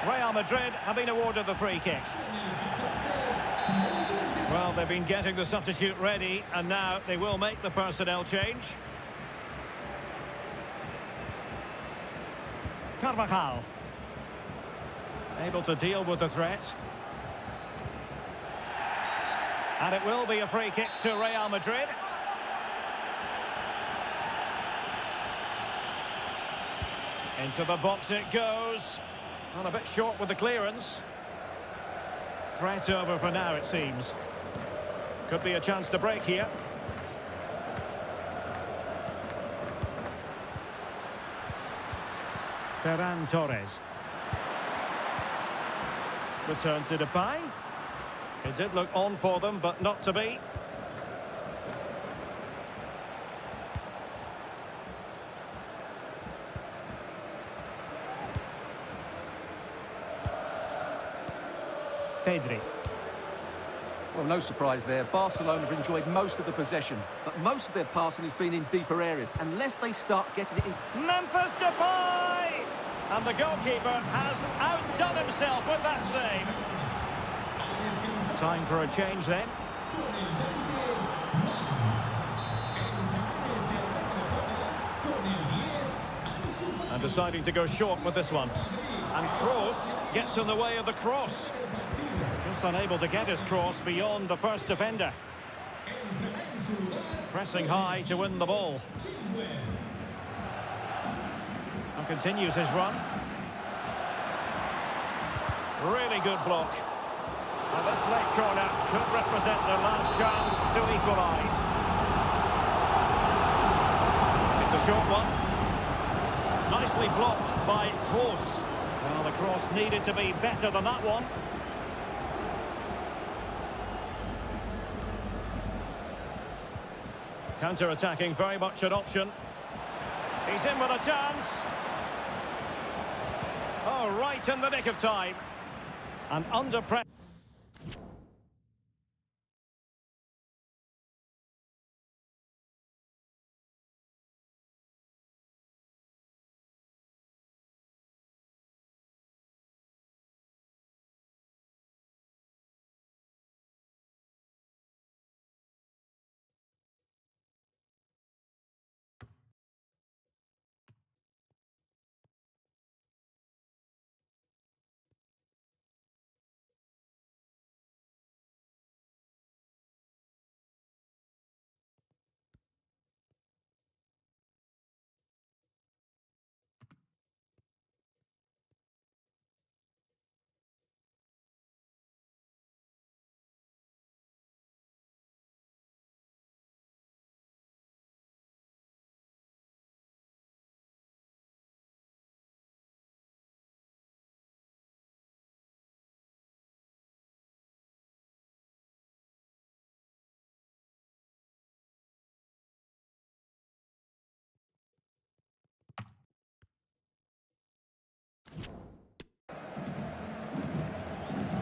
S2: Real Madrid have been awarded the free kick. Well, they've been getting the substitute ready, and now they will make the personnel change. Carvajal. Able to deal with the threat. And it will be a free kick to Real Madrid. Into the box it goes. And a bit short with the clearance. Threat over for now, it seems. Could be a chance to break here. Ferran Torres. Return to Depay. It did look on for them, but not to be. Pedri.
S3: Well, no surprise there. Barcelona have enjoyed most of the possession, but most of their passing has been in deeper areas, unless they start getting it in.
S2: Memphis Depay! And the goalkeeper has outdone himself with that save. Time for a change then. And deciding to go short with this one. And Kroos gets in the way of the cross. Just unable to get his cross beyond the first defender. Pressing high to win the ball. And continues his run. Really good block. And this late corner could represent their last chance to equalise. It's a short one. Nicely blocked by Kroos. Well, the cross needed to be better than that one. Counter-attacking, very much an option. He's in with a chance. Oh, right in the nick of time. And under pressure.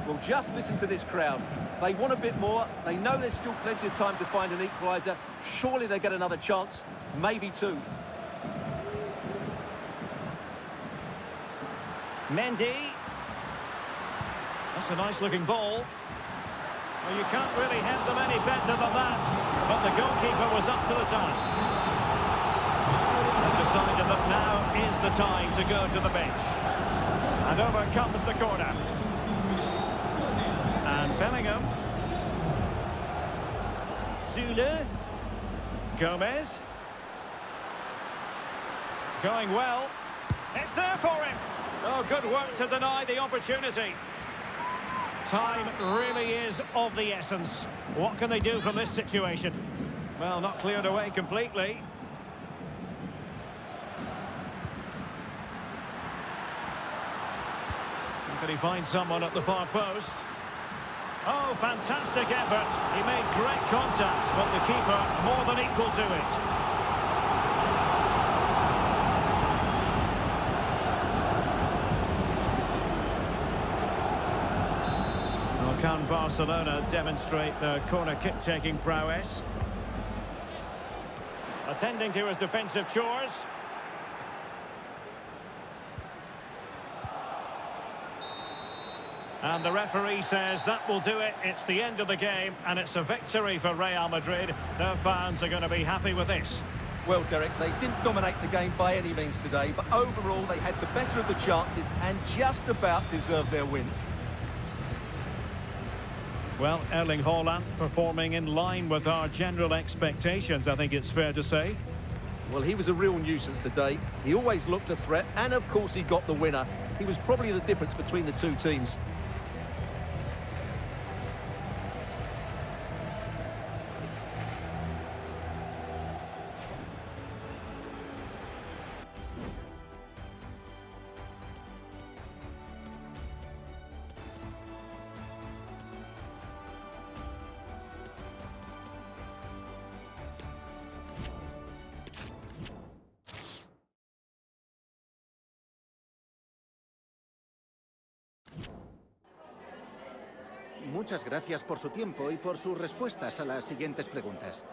S3: Well, just listen to this crowd. They want a bit more. They know there's still plenty of time to find an equaliser. Surely they get another chance, maybe two.
S2: Mendy. That's a nice-looking ball. Well, you can't really hit them any better than that. But the goalkeeper was up to the task. And decided that now is the time to go to the bench. And over comes the corner. And Bellingham. Zule. Gomez. Going well. It's there for him. Oh, good work to deny the opportunity. Time really is of the essence. What can they do from this situation? Well, not cleared away completely. Can he find someone at the far post? Oh, fantastic effort. He made great contact, but the keeper more than equal to it. Well, can Barcelona demonstrate their corner kick-taking prowess? Attending to his defensive chores. And the referee says that will do it. It's the end of the game, and it's a victory for Real Madrid. Their fans are going to be happy with this.
S3: Well, Derek, they didn't dominate the game by any means today, but overall they had the better of the chances and just about deserved their win.
S2: Well, Erling Haaland performing in line with our general expectations, I think it's fair to say.
S3: Well, he was a real nuisance today. He always looked a threat, and of course he got the winner. He was probably the difference between the two teams.
S6: Muchas gracias por su tiempo y por sus respuestas a las siguientes preguntas.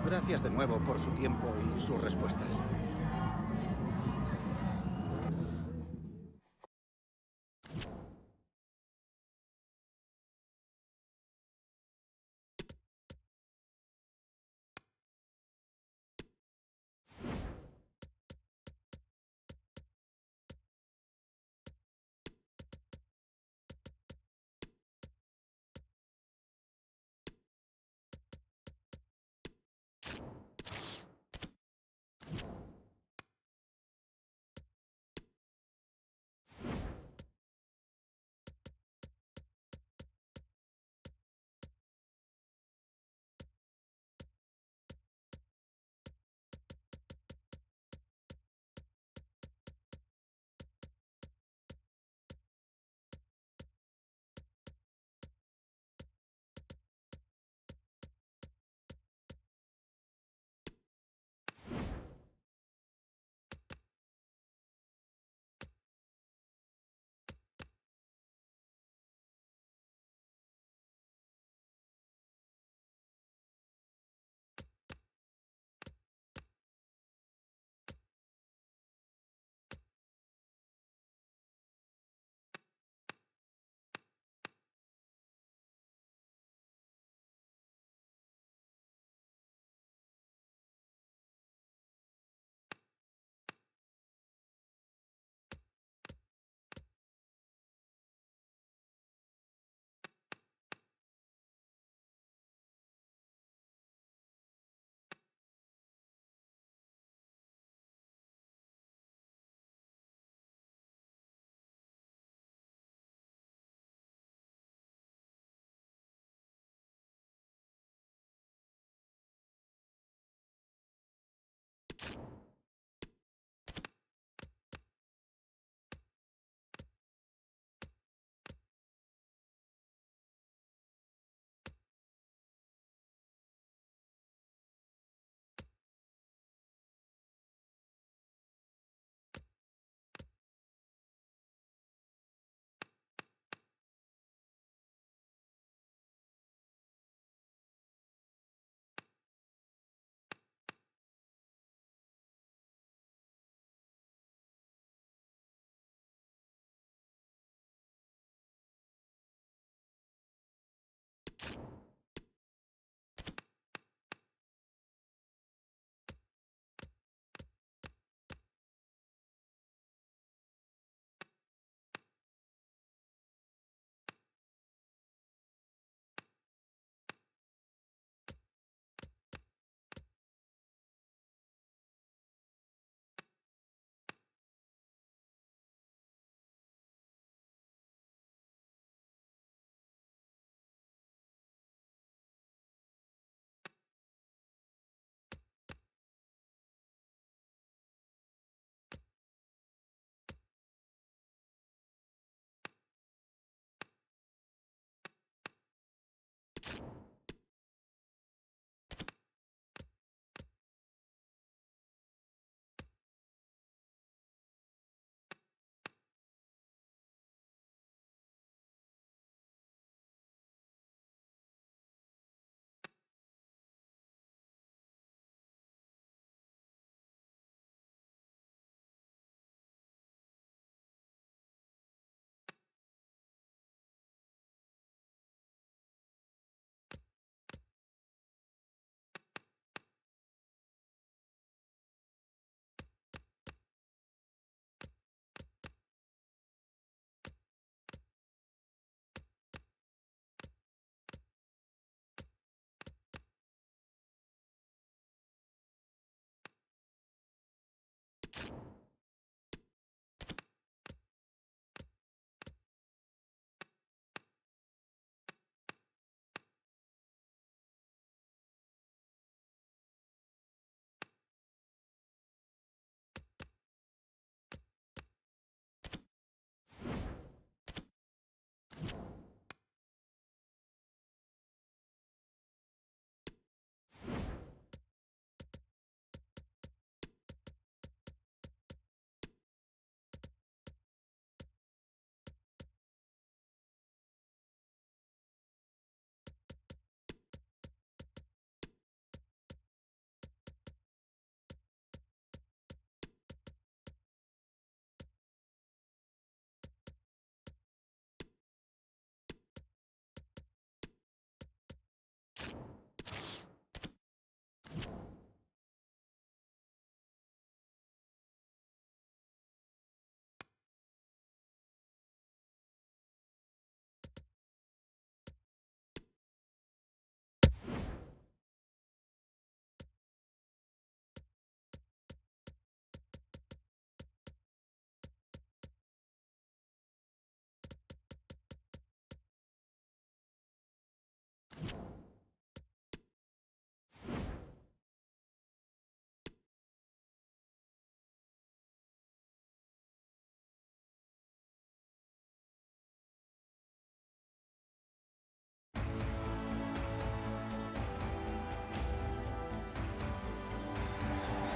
S6: Gracias de nuevo por su tiempo y sus respuestas.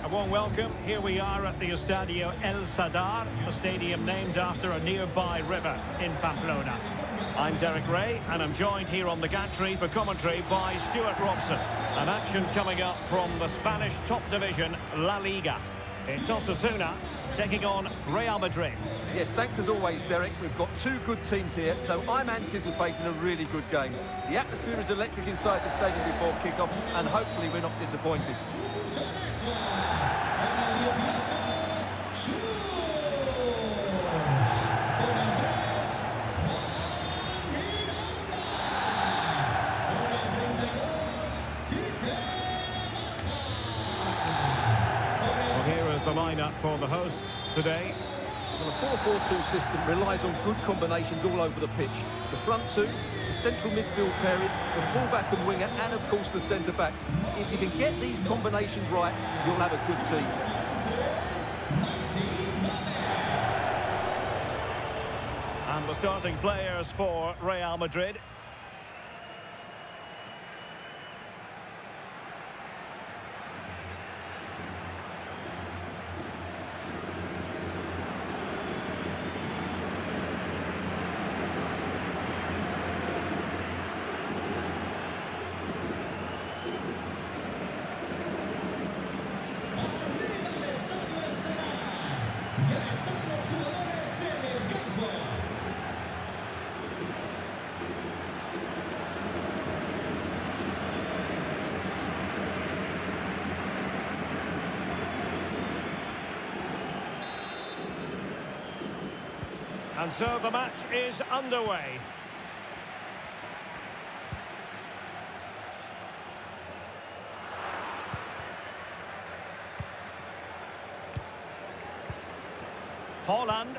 S2: A warm welcome. Here we are at the Estadio El Sadar, a stadium named after a nearby river in Pamplona. I'm Derek Ray, and I'm joined here on the gantry for commentary by Stuart Robson. An action coming up from the Spanish top division, La Liga. It's Osasuna taking on Real Madrid.
S3: Yes, thanks as always, Derek. We've got two good teams here, so I'm anticipating a really good game. The atmosphere is electric inside the stadium before kick-off, and hopefully we're not disappointed.
S2: The lineup for the hosts today.
S3: Well, the 4-4-2 system relies on good combinations all over the pitch. The front two, the central midfield pairing, the fullback and winger, and of course the centre-backs. If you can get these combinations right, you'll have a good team.
S2: And the starting players for Real Madrid. And so the match is underway. Holland.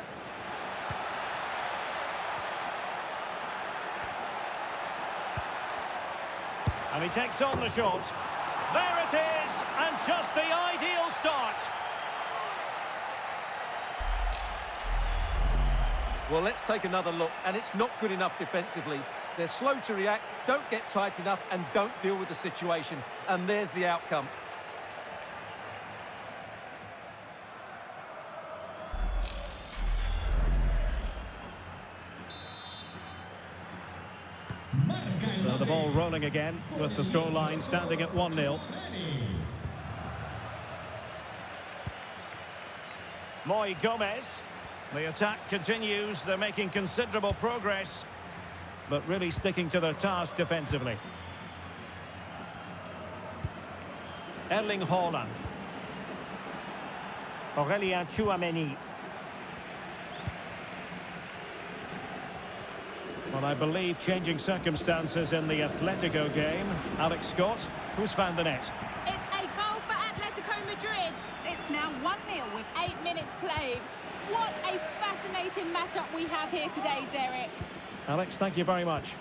S2: And he takes on the shot. There it is, and just the ideal start.
S3: Well, let's take another look, and it's not good enough defensively. They're slow to react, don't get tight enough, and don't deal with the situation. And there's the outcome.
S2: So the ball rolling again, with the scoreline standing at 1-0. Moy Gomez. The attack continues. They're making considerable progress, but really sticking to their task defensively. Erling Haaland. Aurelien Tchouameni. Well, I believe changing circumstances in the Atletico game. Alex Scott, who's found the net?
S5: It's a goal for Atletico Madrid. It's now 1-0 with 8 minutes played. What a fascinating matchup we have here today, Derek.
S2: Alex, thank you very much.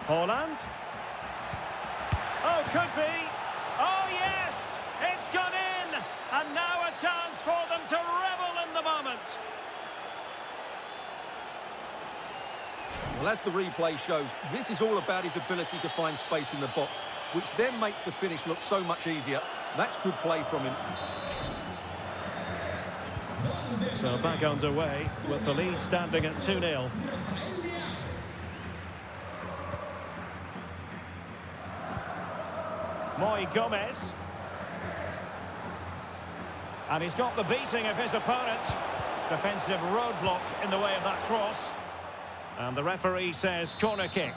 S2: Haaland. Oh, could be. Oh, yes! It's gone in! And now a chance for them to revel in the moment.
S3: Well, as the replay shows, this is all about his ability to find space in the box, which then makes the finish look so much easier. That's good play from him.
S2: So back underway with the lead standing at 2-0. Moy Gomez. And he's got the beating of his opponent. Defensive roadblock in the way of that cross. And the referee says corner kick.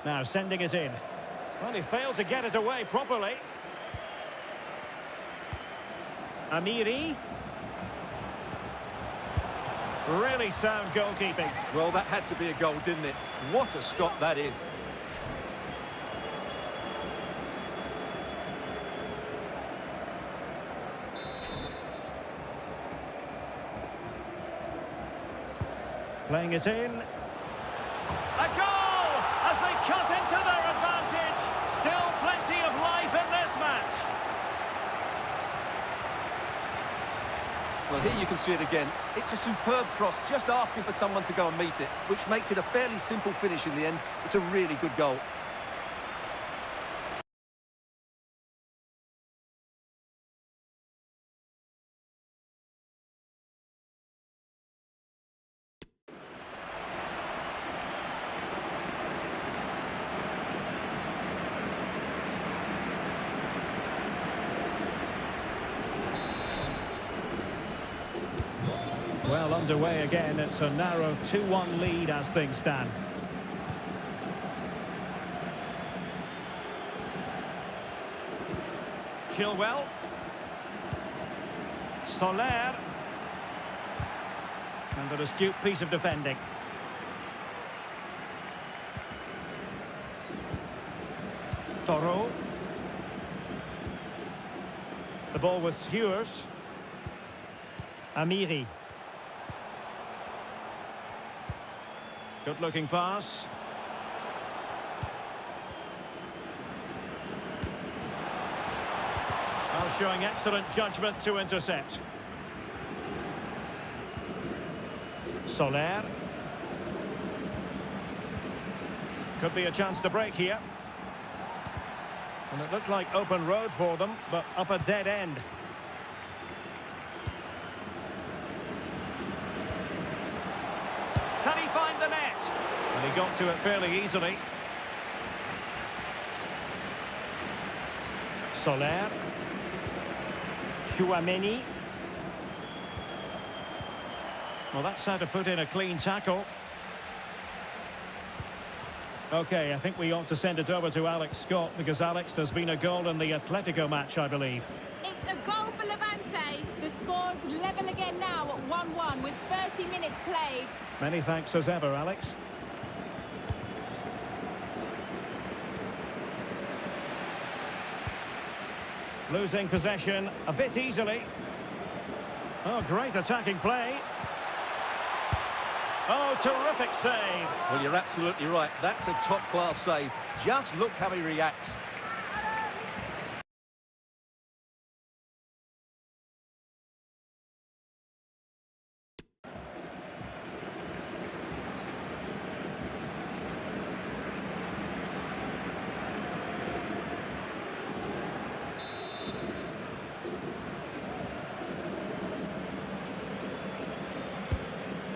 S2: Now sending it in. Well, he failed to get it away properly. Amiri. Really sound goalkeeping.
S3: Well, that had to be a goal, didn't it? What a stop that is.
S2: Playing it in. A goal as they cut into their advantage. Still plenty of life in this match.
S3: Well, here you can see it again. It's a superb cross, just asking for someone to go and meet it, which makes it a fairly simple finish in the end. It's a really good goal.
S2: Well, underway again. It's a narrow 2-1 lead as things stand. Chilwell. Soler. And an astute piece of defending. Toro. The ball with Skewers. Amiri. Good looking pass. Well, showing excellent judgment to intercept. Soler. Could be a chance to break here. And it looked like open road for them, but up a dead end. Can he find the net? And he got to it fairly easily. Soler. Chouameni. Well, that's how to put in a clean tackle. Okay, I think we ought to send it over to Alex Scott, because, Alex, there's been a goal in the Atletico match, I believe.
S5: It's a goal for Levante. The score's level again now at 1-1 with 30 minutes played.
S2: Many thanks as ever, Alex. Losing possession a bit easily. Oh, great attacking play. Oh, terrific save.
S3: Well, you're absolutely right. That's a top-class save. Just look how he reacts.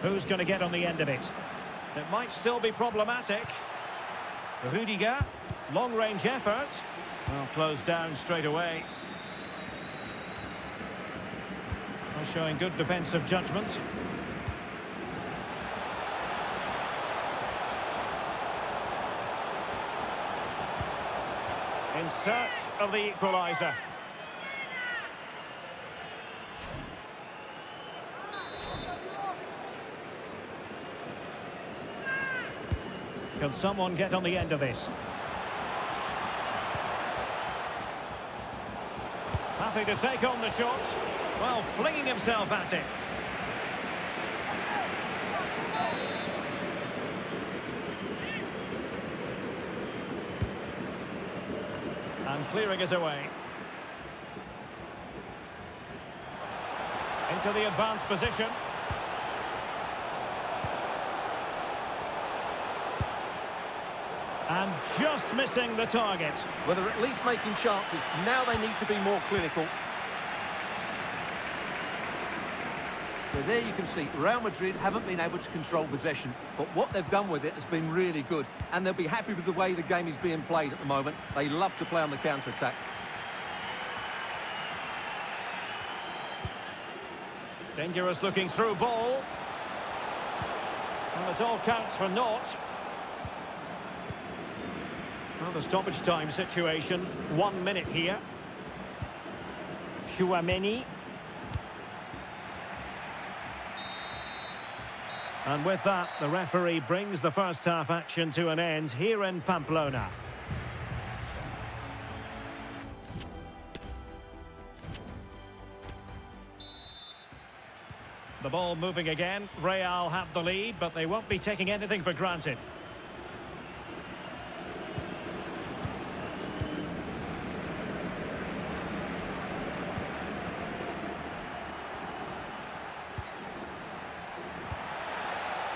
S2: Who's going to get on the end of it? It might still be problematic. Rudiger, long-range effort. Well, closed down straight away. Well, showing good defensive judgment. In search of the equaliser. Can someone get on the end of this? Happy to take on the shot. Well, flinging himself at it. And clearing it away. Into the advanced position. And just missing the target.
S3: Well, they're at least making chances. Now they need to be more clinical. So there you can see, Real Madrid haven't been able to control possession, but what they've done with it has been really good, and they'll be happy with the way the game is being played at the moment. They love to play on the counter-attack.
S2: Dangerous looking through ball. Well, it all counts for naught. Well, the stoppage time situation, 1 minute here. Chouameni. And with that, the referee brings the first half action to an end here in Pamplona. The ball moving again. Real have the lead, but they won't be taking anything for granted.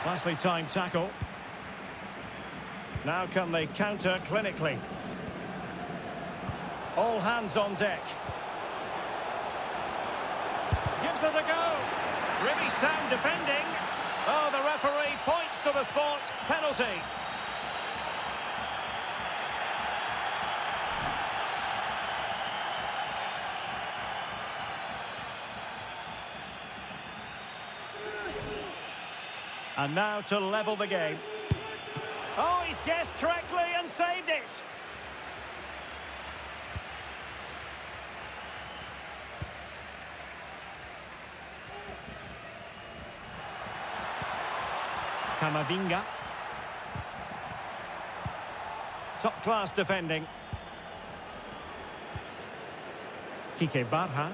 S2: Nicely timed tackle. Now can they counter clinically? All hands on deck. Gives it a go. Really sound defending. Oh, the referee points to the spot. Penalty. And now to level the game. Oh, he's guessed correctly and saved it. Kamavinga. Top-class defending. Kike Barha.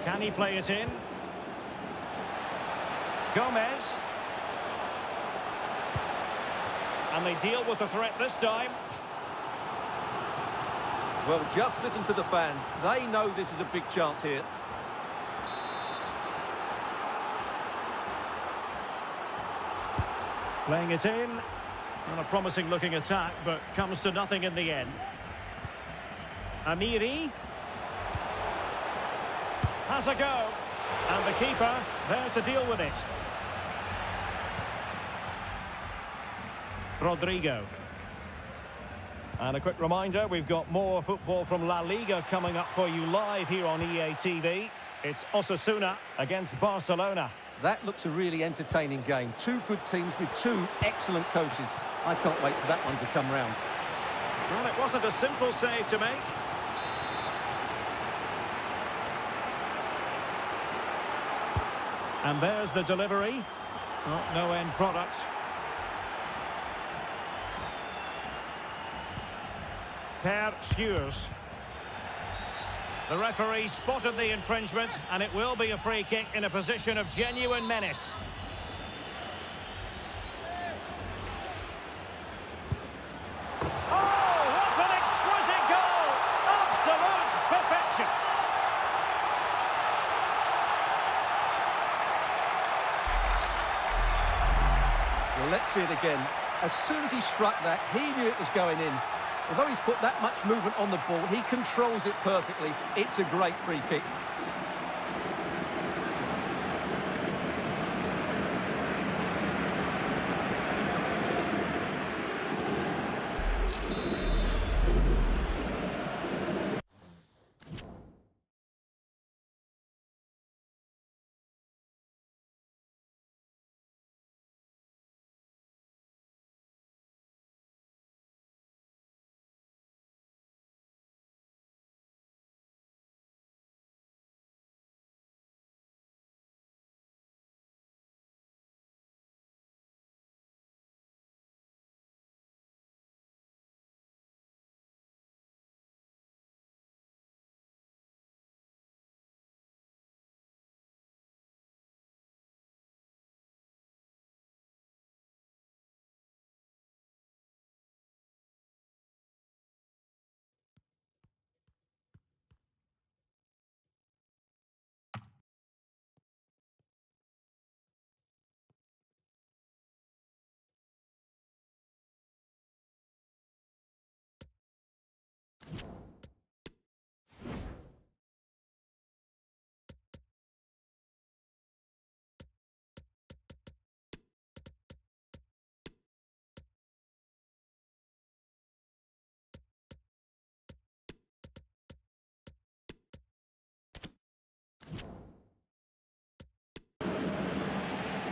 S2: Can he play it in? Gomez. And they deal with the threat this time.
S3: Well, just listen to the fans. They know this is a big chance here.
S2: Playing it in. And a promising looking attack, but comes to nothing in the end. Amiri. Has a go. And the keeper there to deal with it. Rodrigo. And a quick reminder, we've got more football from La Liga coming up for you live here on EA TV. It's Osasuna against Barcelona.
S3: That looks a really entertaining game. Two good teams with two excellent coaches. I can't wait for that one to come round.
S2: Well, it wasn't a simple save to make. And there's the delivery. Oh, no end product. Per Schures. The referee spotted the infringement, and it will be a free kick in a position of genuine menace. Oh, what an exquisite goal! Absolute perfection.
S3: Well, let's see it again. As soon as he struck that, he knew it was going in. Although he's put that much movement on the ball, he controls it perfectly. It's a great free kick.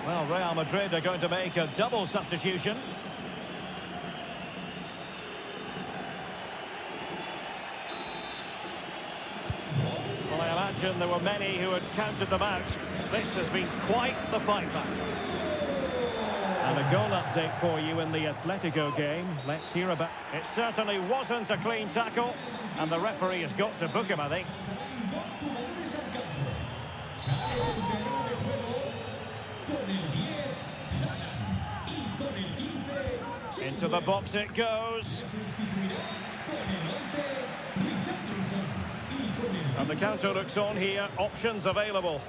S2: Well, Real Madrid are going to make a double substitution. Well, I imagine there were many who had counted them out. This has been quite the fight back. And a goal update for you in the Atletico game. Let's hear about it. It certainly wasn't a clean tackle, and the referee has got to book him, I think. Into the box it goes. And the counter looks on here. Options available.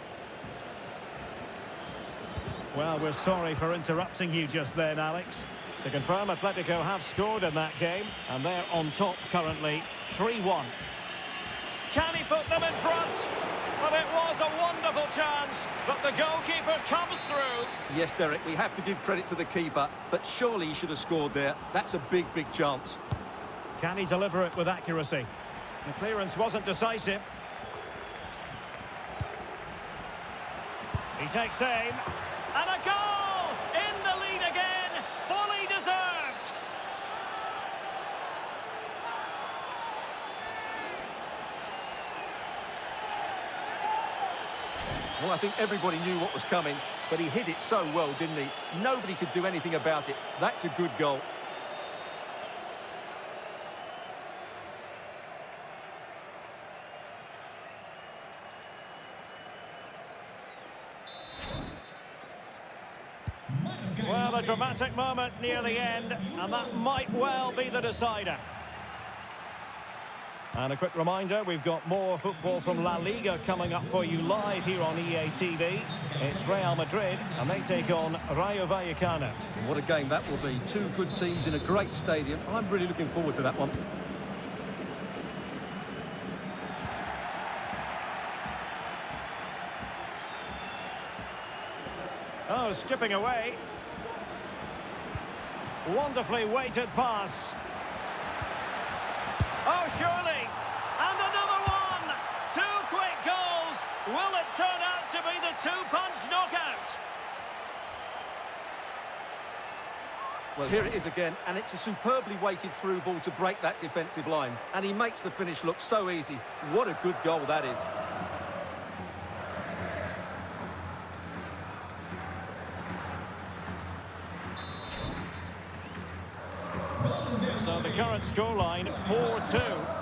S2: Well, we're sorry for interrupting you just then, Alex. To confirm, Atletico have scored in that game, and they're on top currently, 3-1. Can he put them in front? Well, it was a wonderful chance, but the goalkeeper comes through.
S3: Yes, Derek, we have to give credit to the keeper, but surely he should have scored there. That's a big, big chance.
S2: Can he deliver it with accuracy? The clearance wasn't decisive. He takes aim. And a goal! In the lead again! Fully deserved!
S3: Well, I think everybody knew what was coming, but he hit it so well, didn't he? Nobody could do anything about it. That's a good goal.
S2: Well, a dramatic moment near the end, and that might well be the decider. And a quick reminder, we've got more football from La Liga coming up for you live here on EA TV. It's Real Madrid, and they take on Rayo Vallecano.
S3: What a game that will be. Two good teams in a great stadium. I'm really looking forward to that one.
S2: Oh, skipping away. Wonderfully weighted pass. Oh, surely. And another one. Two quick goals. Will it turn out to be the two-punch knockout?
S3: Well, here it is again, and it's a superbly weighted through ball to break that defensive line. And he makes the finish look so easy. What a good goal that is.
S2: So the current scoreline, 4-2.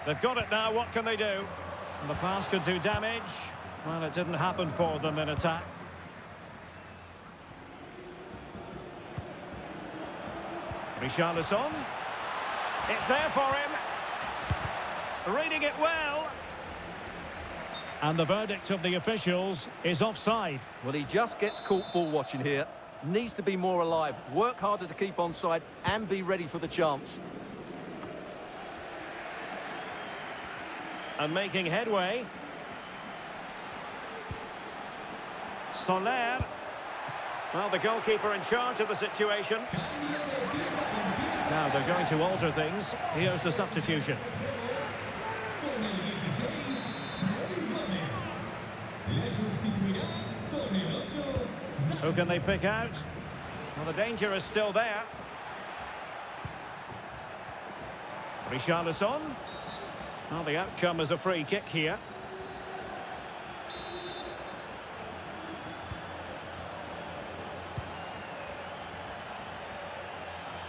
S2: They've got it now, what can they do? And the pass could do damage. Well, it didn't happen for them in attack. Richarlison. It's there for him. Reading it well. And the verdict of the officials is offside.
S3: Well, he just gets caught ball watching here. Needs to be more alive, work harder to keep onside, and be ready for the chance.
S2: And making headway. Soler. Well, the goalkeeper in charge of the situation. Now they're going to alter things. Here's the substitution. Who can they pick out? Well, the danger is still there. Richarlison. Well, the outcome is a free kick here.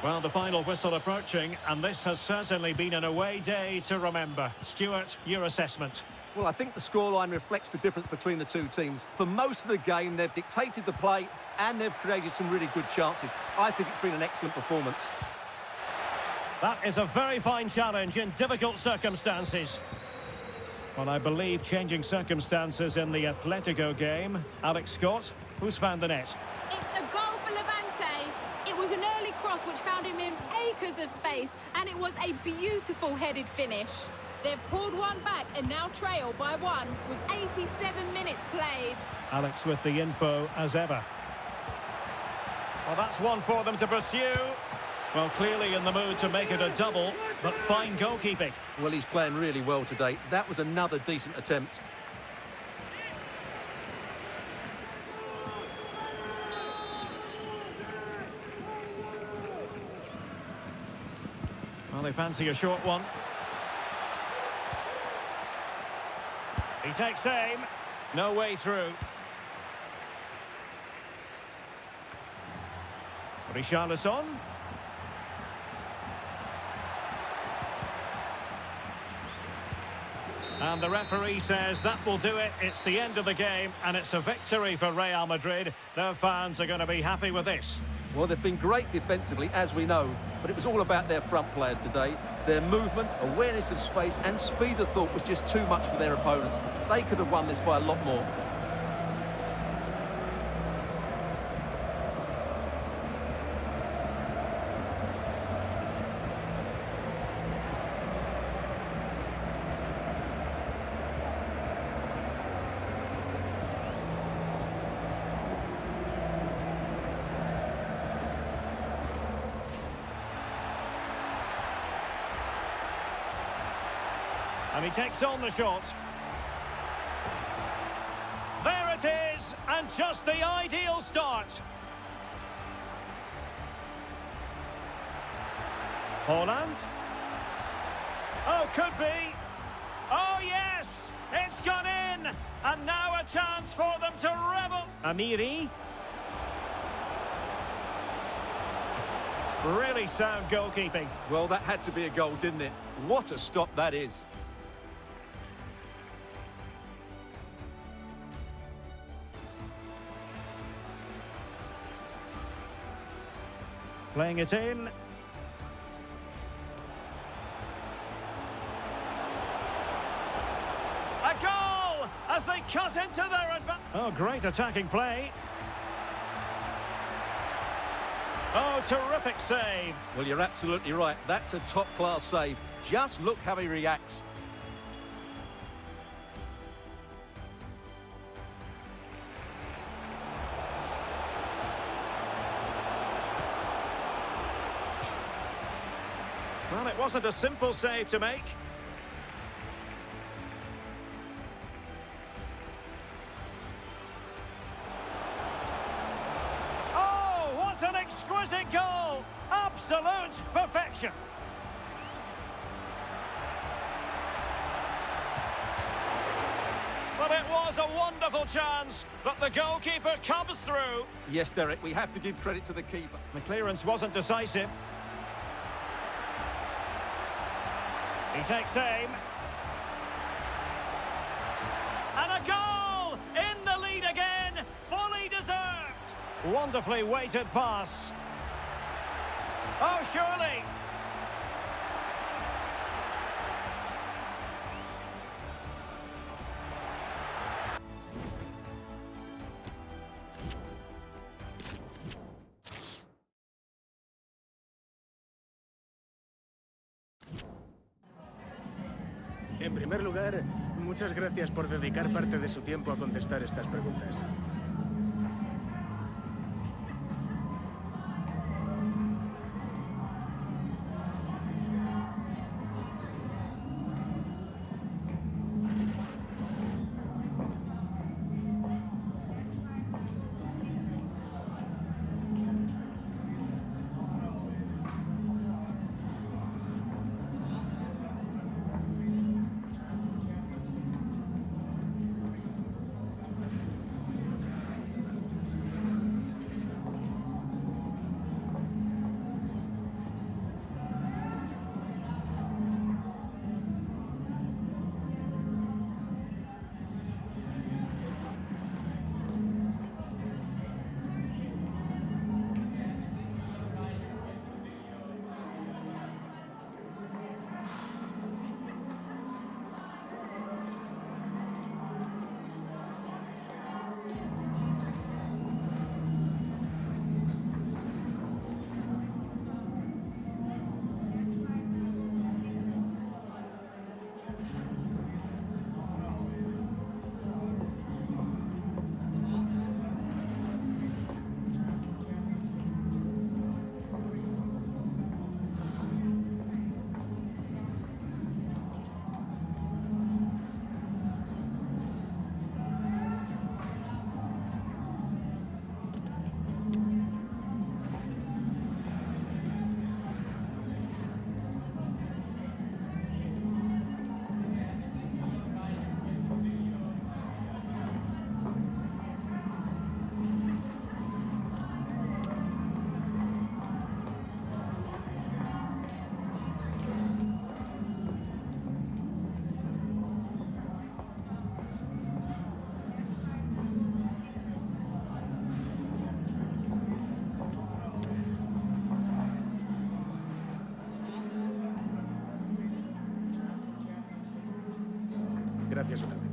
S2: Well, the final whistle approaching, and this has certainly been an away day to remember. Stuart, your assessment.
S3: Well, I think the scoreline reflects the difference between the two teams. For most of the game, they've dictated the play and they've created some really good chances. I think it's been an excellent performance.
S2: That is a very fine challenge in difficult circumstances. Well, I believe changing circumstances in the Atletico game. Alex Scott, who's found the net?
S5: It's a goal for Levante. It was an early cross which found him in acres of space, and it was a beautiful headed finish. They've pulled one back and now trail by one with 87 minutes played.
S2: Alex with the info as ever. Well, that's one for them to pursue. Well, clearly in the mood to make it a double, but fine goalkeeping.
S3: Well, he's playing really well today. That was another decent attempt.
S2: Well, they fancy a short one. He takes aim. No way through. Richarlison. And the referee says that will do it. It's the end of the game, and it's a victory for Real Madrid. Their fans are going to be happy with this.
S3: Well, they've been great defensively, as we know, but it was all about their front players today. Their movement, awareness of space and speed of thought was just too much for their opponents. They could have won this by a lot more.
S2: And he takes on the shot. There it is, and just the ideal start. Holland. Oh, could be. Oh, yes! It's gone in! And now a chance for them to revel. Amiri. Really sound goalkeeping.
S3: Well, that had to be a goal, didn't it? What a stop that is.
S2: Playing it in. A goal as they cut into their advantage. Oh, great attacking play. Oh, terrific save.
S3: Well, you're absolutely right. That's a top-class save. Just look how he reacts.
S2: Well, it wasn't a simple save to make. Oh, what an exquisite goal! Absolute perfection. But it was a wonderful chance, but the goalkeeper comes through.
S3: Yes, Derek, we have to give credit to the keeper.
S2: The clearance wasn't decisive. He takes aim. And a goal! In the lead again! Fully deserved! Wonderfully weighted pass. Oh, surely!
S4: En primer lugar, muchas gracias por dedicar parte de su tiempo a contestar estas preguntas. Gracias otra vez.